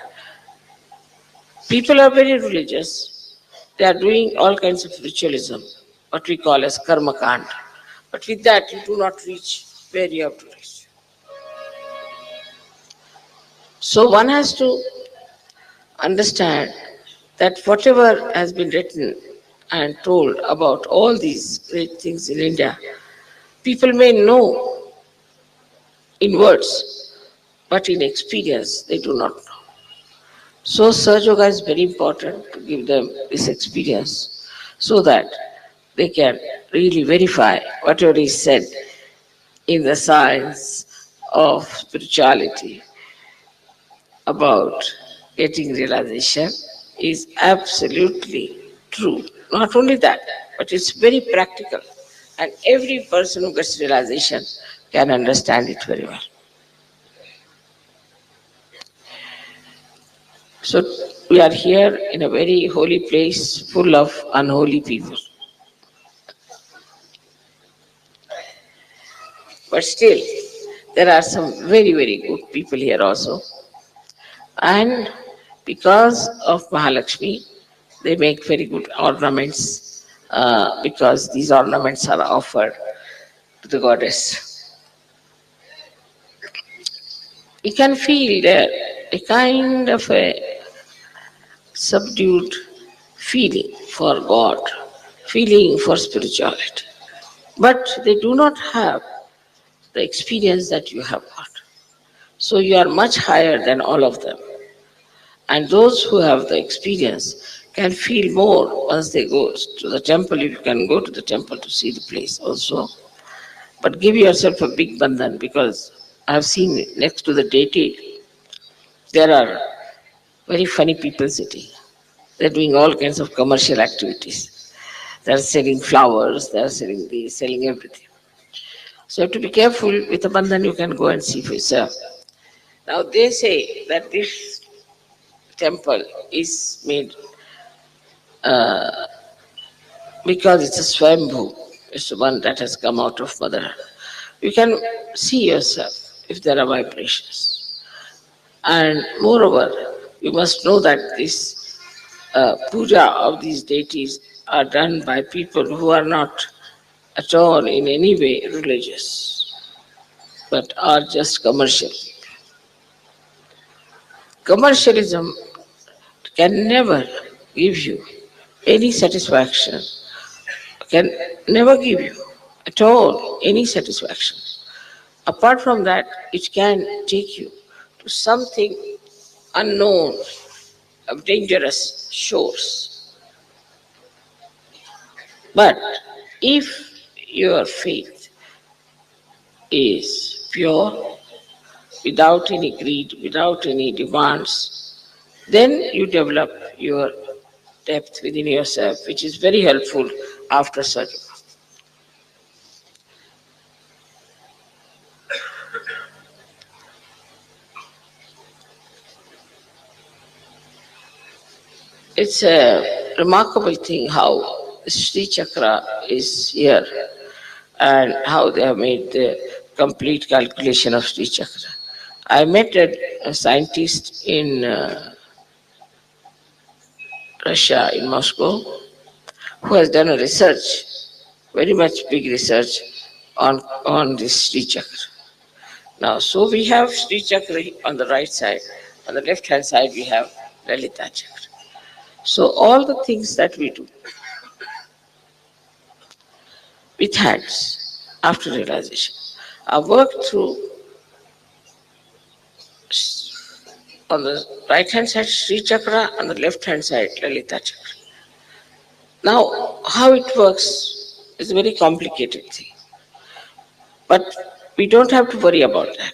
People are very religious. They are doing all kinds of ritualism, what we call as karma kand. But with that, you do not reach where you have to reach. So one has to understand that whatever has been written and told about all these great things in India, people may know in words, but in experience they do not know. So Sahaj Yoga is very important to give them this experience so that they can really verify whatever is said in the science of spirituality about getting realization is absolutely true. Not only that, but it's very practical. And every person who gets realization can understand it very well. So we are here in a very holy place full of unholy people. But still, there are some very, very good people here also. And because of Mahalakshmi, they make very good ornaments because these ornaments are offered to the goddess. You can feel there a kind of a subdued feeling for God, feeling for spirituality. But they do not have the experience that you have got. So you are much higher than all of them. And those who have the experience can feel more once they go to the temple. You can go to the temple to see the place also. But give yourself a big bandhan because I have seen it next to the deity. There are very funny people sitting. They're doing all kinds of commercial activities. They're selling flowers, they're selling this, selling everything. So you have to be careful with the bandhan, you can go and see for yourself. Now they say that this temple is made because it's a swambhu, it's the one that has come out of Mother. You can see yourself if there are vibrations. And moreover, you must know that this puja of these deities are done by people who are not at all in any way religious, but are just commercial. Commercialism can never give you any satisfaction, can never give you at all any satisfaction. Apart from that, it can take you to something unknown, of dangerous shores. But if your faith is pure, without any greed, without any demands, then you develop your depth within yourself, which is very helpful after surgery. It's a remarkable thing how Sri Chakra is here and how they have made the complete calculation of Sri Chakra. I met a scientist in Russia, in Moscow, who has done a research, very much big research on this Sri Chakra. Now, so we have Sri Chakra on the right side, on the left hand side we have Lalita Chakra. So all the things that we do with hands after realization are worked through on the right hand side Sri Chakra, on the left hand side Lalita Chakra. Now, how it works is a very complicated thing. But we don't have to worry about that.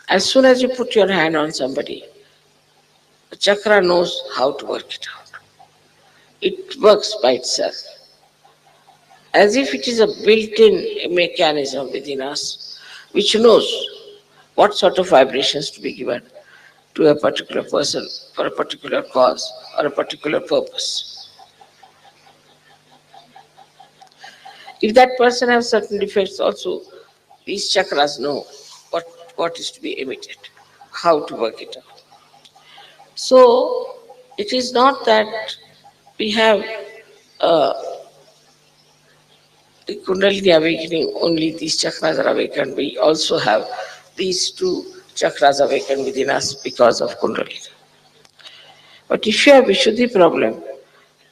As soon as you put your hand on somebody, the chakra knows how to work it out. It works by itself. As if it is a built-in mechanism within us which knows what sort of vibrations to be given to a particular person for a particular cause or a particular purpose. If that person has certain defects also, these chakras know what is to be emitted, how to work it out. So it is not that we have the Kundalini awakening, only these chakras are awakened. We also have these two chakras awakened within us because of Kundalini. But if you have Vishuddhi problem,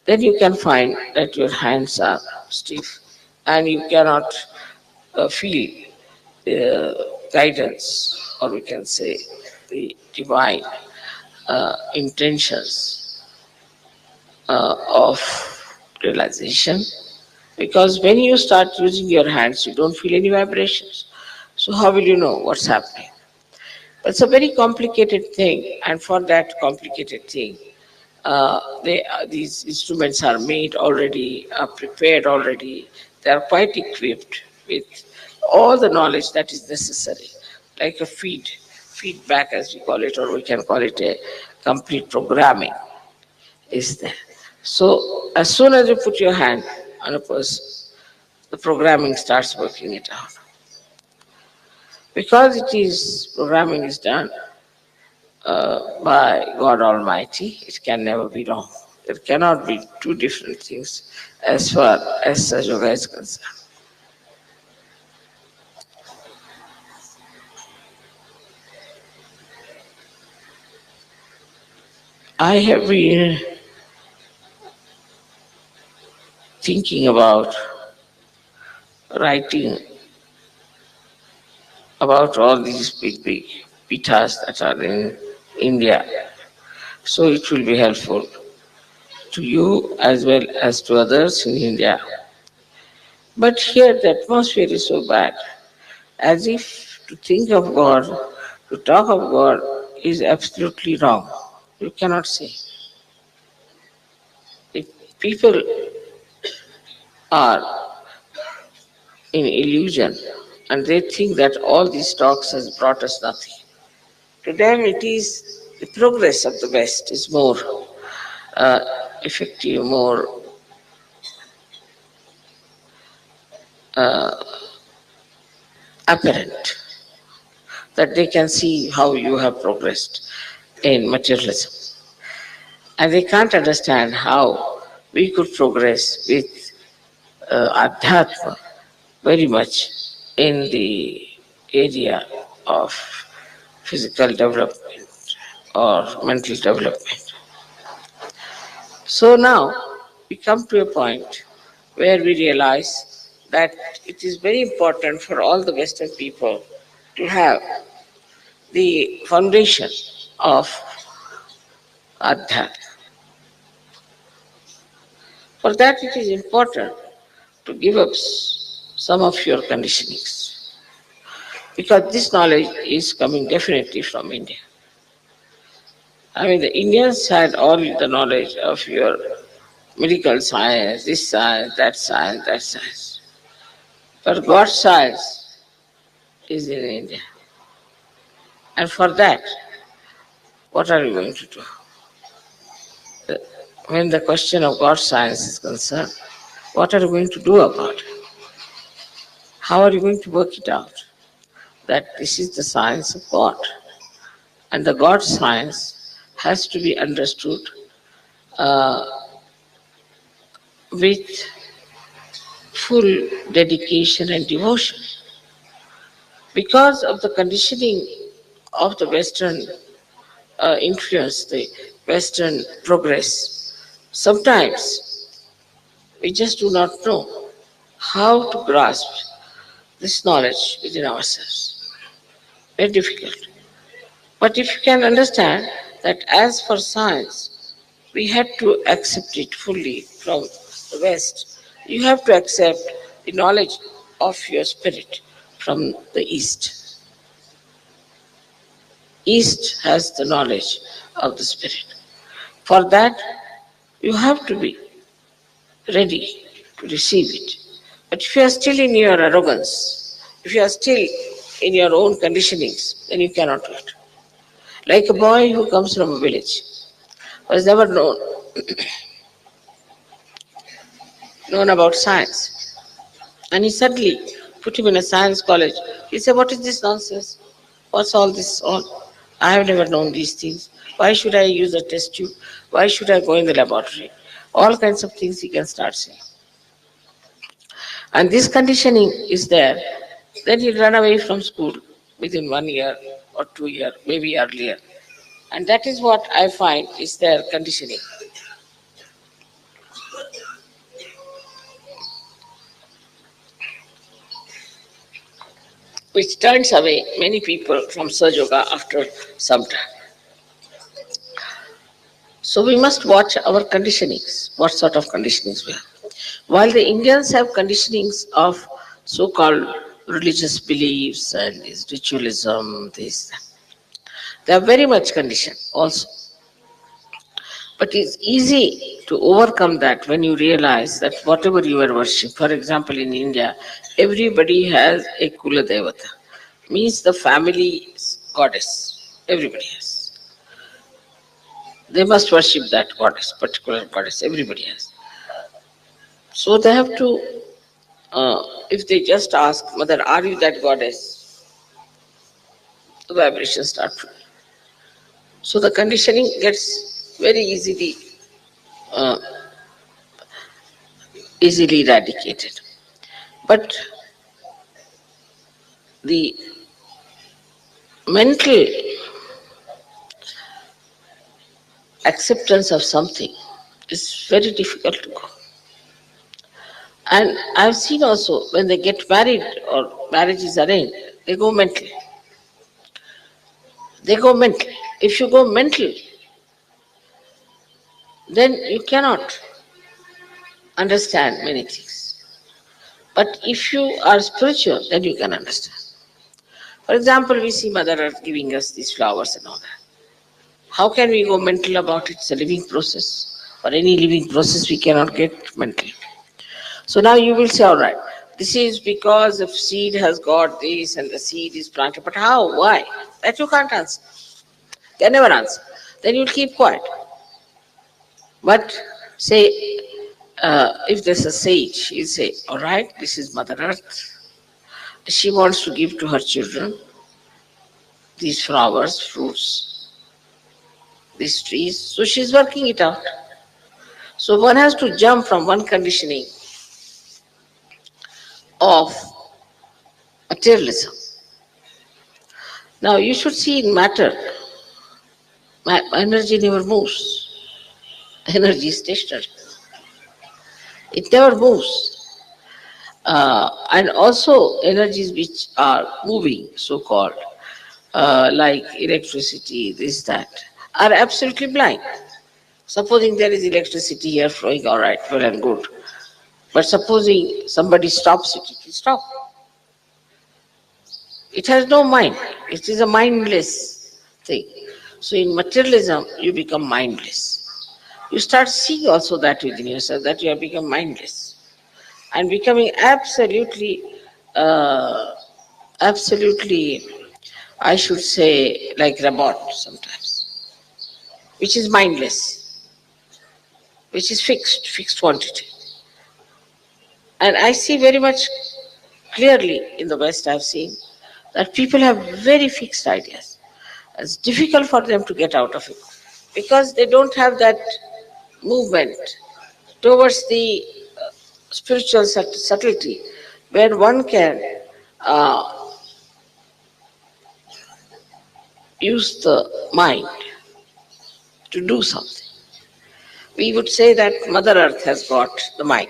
then you can find that your hands are stiff and you cannot feel guidance, or we can say the divine intentions of realization. Because when you start using your hands, you don't feel any vibrations. So how will you know what's happening? It's a very complicated thing, and for that complicated thing, these instruments are made already, are prepared already. They are quite equipped with all the knowledge that is necessary, like a feedback as we call it, or we can call it a complete programming is there. So as soon as you put your hand on a person, the programming starts working it out. Because programming is done by God Almighty, it can never be wrong. There cannot be two different things as far as Sahajya is concerned. I have been thinking about writing about all these big pithas that are in India. So it will be helpful to you as well as to others in India. But here the atmosphere is so bad, as if to think of God, to talk of God is absolutely wrong. You cannot say. If people are in illusion and they think that all these talks has brought us nothing, to them it is the progress of the West is more effective, more apparent, that they can see how you have progressed in materialism. And they can't understand how we could progress with Adhyatma very much in the area of physical development or mental development. So now we come to a point where we realize that it is very important for all the Western people to have the foundation of Adhyatma. For that it is important to give up some of your conditionings, because this knowledge is coming definitely from India. I mean, the Indians had all the knowledge of your medical science, this science, that science, that science. But God's science is in India. And for that, what are you going to do? When the question of God's science is concerned, what are you going to do about it? How are you going to work it out? That this is the science of God. And the God science has to be understood with full dedication and devotion. Because of the conditioning of the Western influence, the Western progress, sometimes we just do not know how to grasp this knowledge within ourselves. Very difficult. But if you can understand that as for science, we had to accept it fully from the West. You have to accept the knowledge of your spirit from the East. East has the knowledge of the spirit. For that, you have to be ready to receive it. But if you are still in your arrogance, if you are still in your own conditionings, then you cannot do it. Like a boy who comes from a village, who has never known about science, and he suddenly put him in a science college. He said, "What is this nonsense? What's all this all? I have never known these things. Why should I use a test tube? Why should I go in the laboratory?" All kinds of things he can start saying. And this conditioning is there. Then he'll run away from school within 1 year or 2 years, maybe earlier. And that is what I find is their conditioning. Which turns away many people from Sahaja Yoga after some time. So we must watch our conditionings, what sort of conditionings we have. While the Indians have conditionings of so-called religious beliefs and this ritualism, this, they are very much conditioned also. But it's easy to overcome that when you realize that whatever you are worshipping, for example, in India, everybody has a Kula Devata, means the family goddess. Everybody has. They must worship that goddess, particular goddess, everybody has. So they have to, if they just ask, Mother, are you that goddess? The vibrations start flowing. So the conditioning gets very easily eradicated. But the mental acceptance of something is very difficult to go. And I've seen also when they get married or marriage is arranged, they go mental. They go mental. If you go mental, then you cannot understand many things. But if you are spiritual, then you can understand. For example, we see Mother Earth giving us these flowers and all that. How can we go mental about it? It's a living process. For any living process, we cannot get mental. So now you will say, all right, this is because the seed has got this and the seed is planted. But how? Why? That you can't answer. You can never answer. Then you'll keep quiet. But say, if there's a sage, you say, all right, this is Mother Earth. She wants to give to her children these flowers, fruits, these trees. So she's working it out. So one has to jump from one conditioning of materialism. Now you should see in matter, energy never moves. Energy is stationary. It never moves. And also energies which are moving, so-called, like electricity, this, that, are absolutely blind. Supposing there is electricity here flowing, all right, well and good. But supposing somebody stops it, it will stop. It has no mind. It is a mindless thing. So in materialism, you become mindless. You start seeing also that within yourself, that you have become mindless. And becoming absolutely, I should say, like robot sometimes, which is mindless, which is fixed quantity. And I see very much clearly in the West, I've seen that people have very fixed ideas. It's difficult for them to get out of it because they don't have that movement towards the spiritual subtlety where one can use the mind to do something. We would say that Mother Earth has got the mind.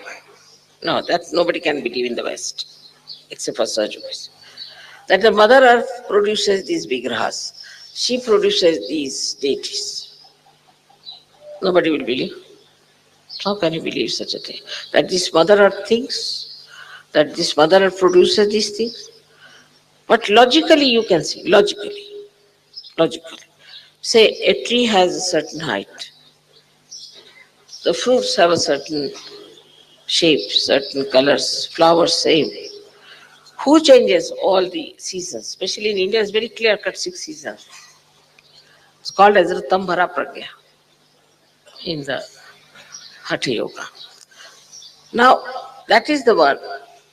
No, that nobody can believe in the West, except for surgeons. That the Mother Earth produces these vigrahas. She produces these deities. Nobody will believe. How can you believe such a thing? That this Mother Earth thinks, that this Mother Earth produces these things? But logically you can see, logically. Say a tree has a certain height. The fruits have a certain shape, certain colors, flowers same. Who changes all the seasons? Especially in India, it's very clear cut 6 seasons. It's called as Ritambhara Pragya in the Hatha Yoga. Now, that is the one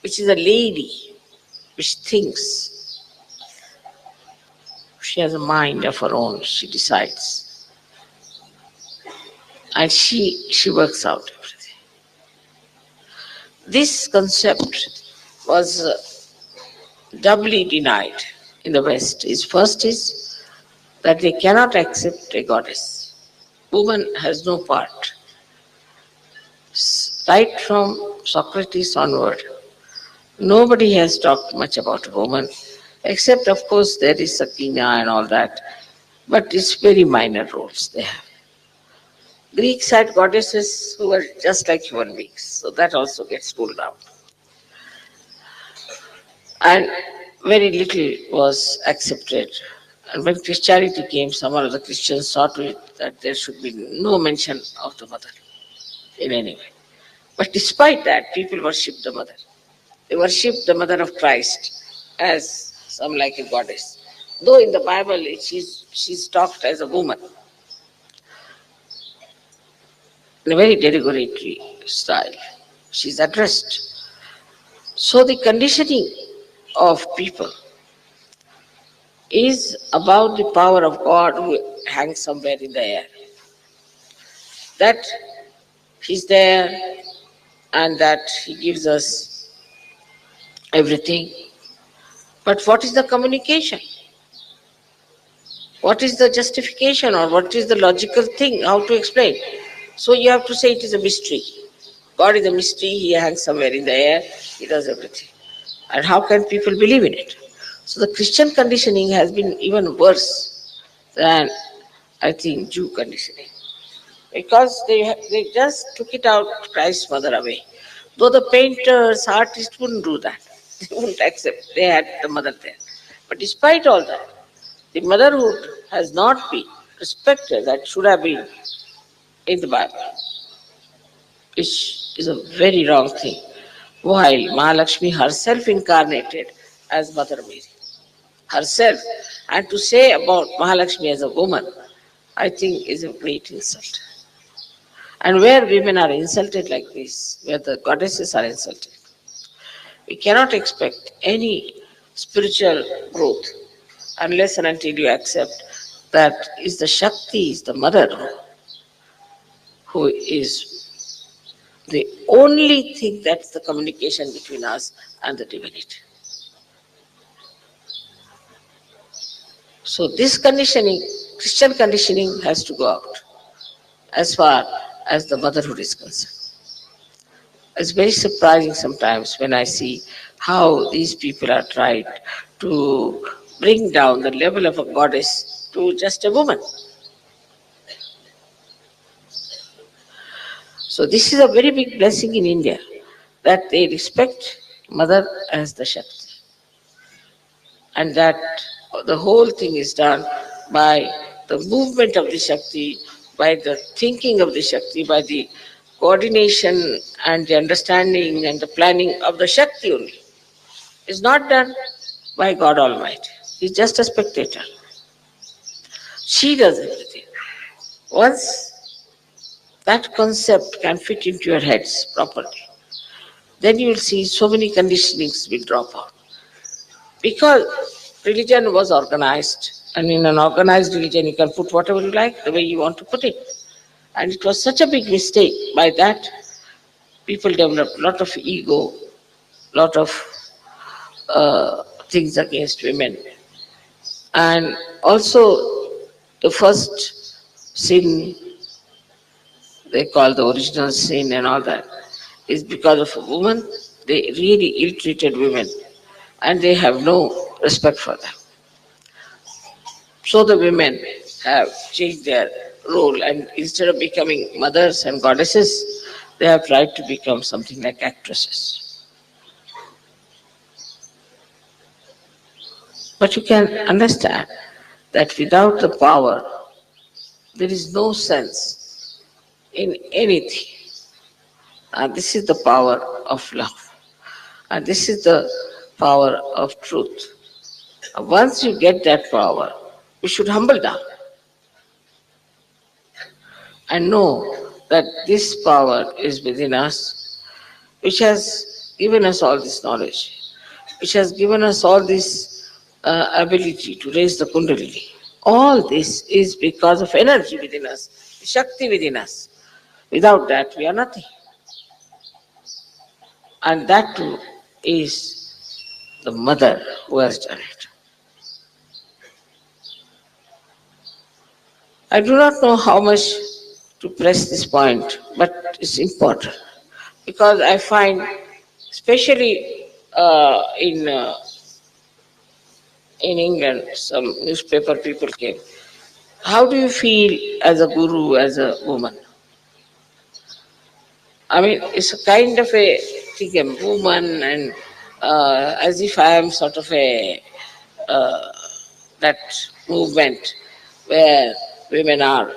which is a lady which thinks. She has a mind of her own, she decides. And she works out everything. This concept was doubly denied in the West. First is that they cannot accept a goddess. Woman has no part. Right from Socrates onward, nobody has talked much about a woman, except of course there is Sakina and all that, but it's very minor roles they have. Greeks had goddesses who were just like human beings, so that also gets ruled out. And very little was accepted. And when Christianity came, some of the Christians saw to it that there should be no mention of the mother in any way. But despite that, people worshipped the mother. They worshipped the mother of Christ as some like a goddess. Though in the Bible she's talked as a woman in a very derogatory style. She's addressed. So the conditioning of people is about the power of God who hangs somewhere in the air. That He's there and that He gives us everything. But what is the communication? What is the justification or what is the logical thing? How to explain? So you have to say it is a mystery. God is a mystery, He hangs somewhere in the air, He does everything. And how can people believe in it? So the Christian conditioning has been even worse than, I think, Jew conditioning. Because they just took it out, Christ's mother away. Though the painters, artists wouldn't do that. They wouldn't accept. They had the mother there. But despite all that, the motherhood has not been respected that should have been in the Bible, which is a very wrong thing. While Mahalakshmi herself incarnated as Mother Mary. Herself. And to say about Mahalakshmi as a woman, I think is a great insult. And where women are insulted like this, where the goddesses are insulted, we cannot expect any spiritual growth unless and until you accept that is the Shakti, is the mother who is the only thing that's the communication between us and the divinity. So this conditioning, Christian conditioning, has to go out as far as the motherhood is concerned. It's very surprising sometimes when I see how these people are trying to bring down the level of a goddess to just a woman. So this is a very big blessing in India, that they respect mother as the Shakti. And that the whole thing is done by the movement of the Shakti, by the thinking of the Shakti, by the coordination and the understanding and the planning of the Shakti only. It's not done by God Almighty. He's just a spectator. She does everything. Once that concept can fit into your heads properly, then you will see so many conditionings will drop out. Because religion was organized, and in an organized religion you can put whatever you like, the way you want to put it. And it was such a big mistake. By that, people developed a lot of ego, lot of things against women. And also, the first sin, they call the original sin and all that, is because of a woman. They really ill-treated women, and they have no respect for them. So the women have changed their role, and instead of becoming mothers and goddesses, they have tried to become something like actresses. But you can understand that without the power, there is no sense in anything. And this is the power of love. And this is the power of truth. Once you get that power, you should humble down and know that this power is within us, which has given us all this knowledge, which has given us all this ability to raise the Kundalini. All this is because of energy within us, Shakti within us. Without that, we are nothing. And that too is the mother who has done it. I do not know how much to press this point, but it's important because I find, especially in England, some newspaper people came. How do you feel as a guru, as a woman? I mean, it's a kind of a thing, a woman, and as if I am sort of a that movement where women are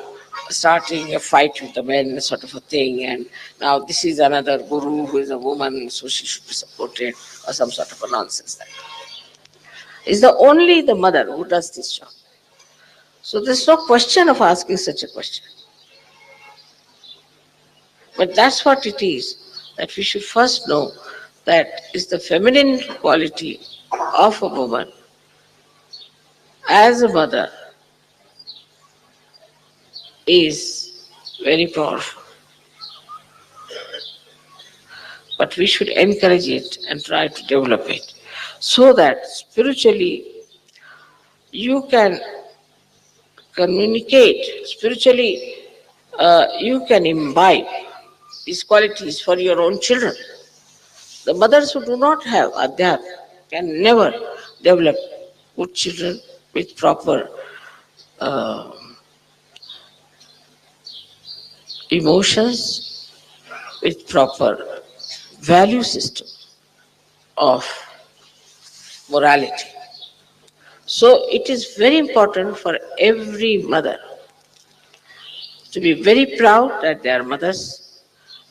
starting a fight with the men, sort of a thing, and now this is another guru who is a woman, so she should be supported, or some sort of a nonsense like that. It's only the mother who does this job. So there's no question of asking such a question. But that's what it is, that we should first know that is the feminine quality of a woman as a mother is very powerful. But we should encourage it and try to develop it so that spiritually you can communicate, spiritually you can imbibe these qualities for your own children. The mothers who do not have adhyat can never develop good children with proper uh, emotions, with proper value system of morality. So it is very important for every mother to be very proud that they are mothers,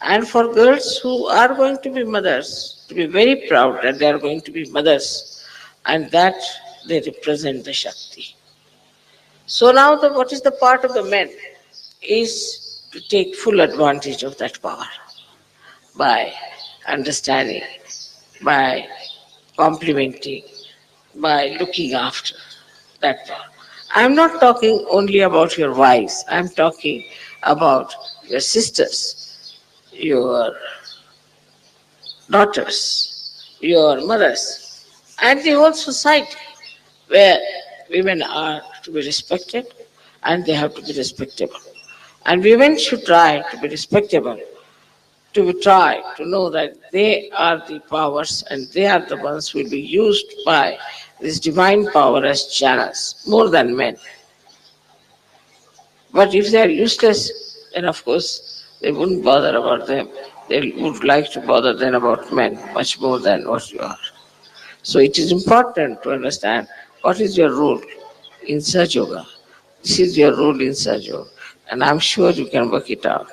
and for girls who are going to be mothers to be very proud that they are going to be mothers and that they represent the Shakti. So now what is the part of the men is to take full advantage of that power by understanding, by complementing, by looking after that power. I'm not talking only about your wives, I'm talking about your sisters, your daughters, your mothers, and the whole society where women are to be respected and they have to be respectable. And women should try to be respectable, to try to know that they are the powers and they are the ones who will be used by this divine power as channels, more than men. But if they are useless, then of course they wouldn't bother about them. They would like to bother then about men much more than what you are. So it is important to understand what is your role in Sahaj Yoga. This is your role in Sahaj Yoga, and I'm sure you can work it out.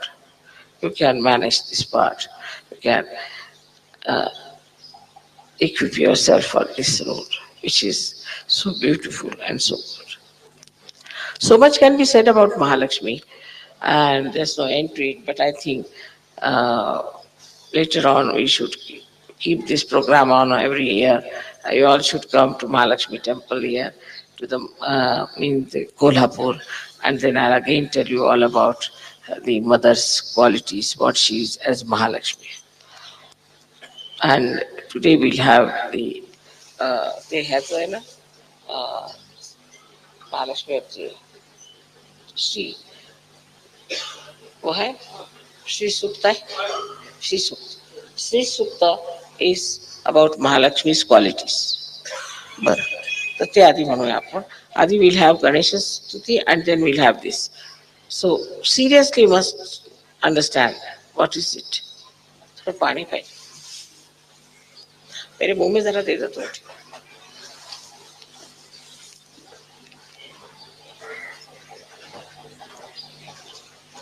You can manage this part. You can equip yourself for this role, which is so beautiful and so good. So much can be said about Mahalakshmi, and there's no end to it, but I think uh, later on we should keep this program on every year. You all should come to Mahalakshmi temple here, to the in the Kolhapur, and then I'll again tell you all about the mother's qualities, what she is as Mahalakshmi. And today we'll have they have Mahalakshmi होती है श्री वो है श्री सूक्ता है Shri सूक्ता is about Mahalakshmi's qualities. But Tate Adi म्हणूया आपण. Adi will have Ganesha's Stuti and then we'll have this. So seriously must understand what is it. थोड़ा पानी पाइए. मेरे मुंह में जरा दे दो तो.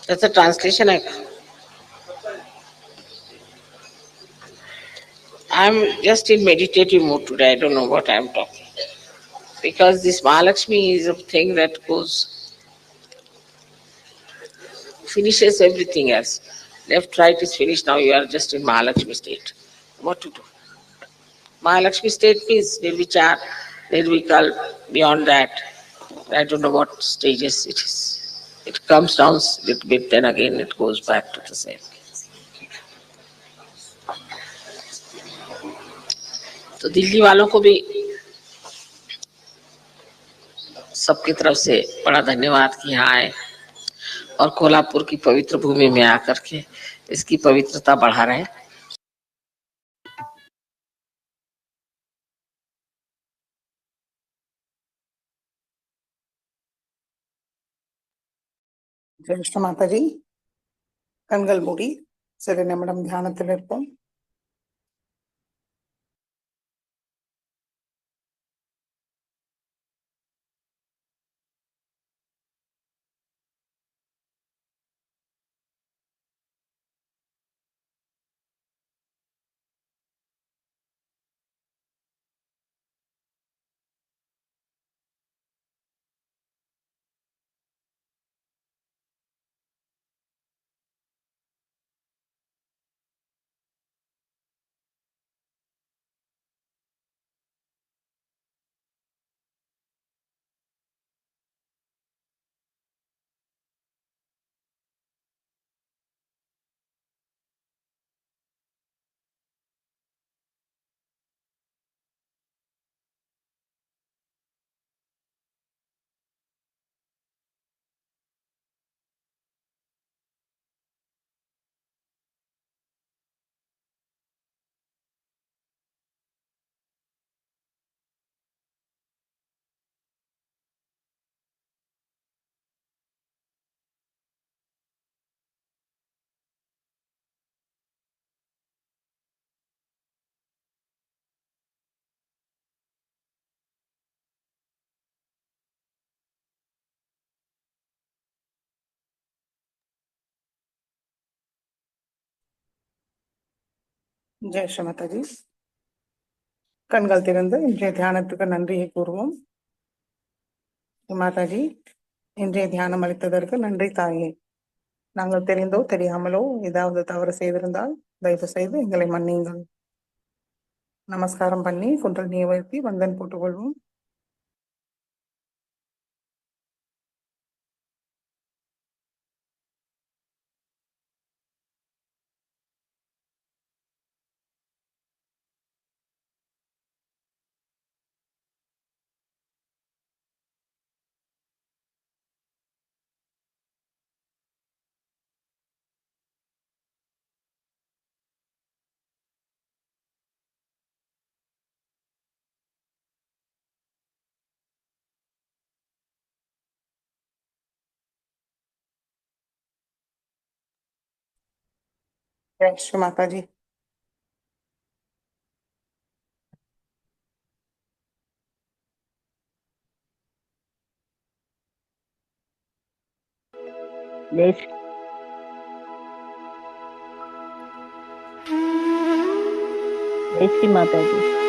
त्याचं ट्रान्सलेशन आहे का? I'm just in meditative mood today. I don't know what I'm talking. Because this Mahalakshmi is a thing that finishes everything else. Left, right is finished. Now you are just in Mahalakshmi state. What to do? Mahalakshmi state means Nirvichar, Nirvikal, beyond that. I don't know what stages it is. It comes down a little bit, then again it goes back to the same. तो दिल्ली वालों को भी सबकी तरफ से बड़ा धन्यवाद कि यहाँ आए और कोल्हापुर की पवित्र भूमि में आकर के इसकी पवित्रता बढ़ा रहे हैं. ஜெயஸ்ரீ மாதாஜி, கண்கள் மூடி சில நிமிடம் தியானத்தில் இருப்போம். ஜெயஸ்ரீ மாதாஜி, கண்கள் திறந்து இன்றைய தியானத்துக்கு நன்றியை கூறுவோம். மாதாஜி, இன்றைய தியானம் அளித்ததற்கு நன்றி தாயே. நாங்கள் தெரிந்தோ தெரியாமலோ ஏதாவது தவறு செய்திருந்தால் தயவு செய்து எங்களை மன்னியுங்கள். நமஸ்காரம் பண்ணி குண்டலினியை உயர்த்தி வந்தன் போட்டுக்கொள்வோம். ஜெயஸ்ரீ மாதாஜி, जय श्री माता जी।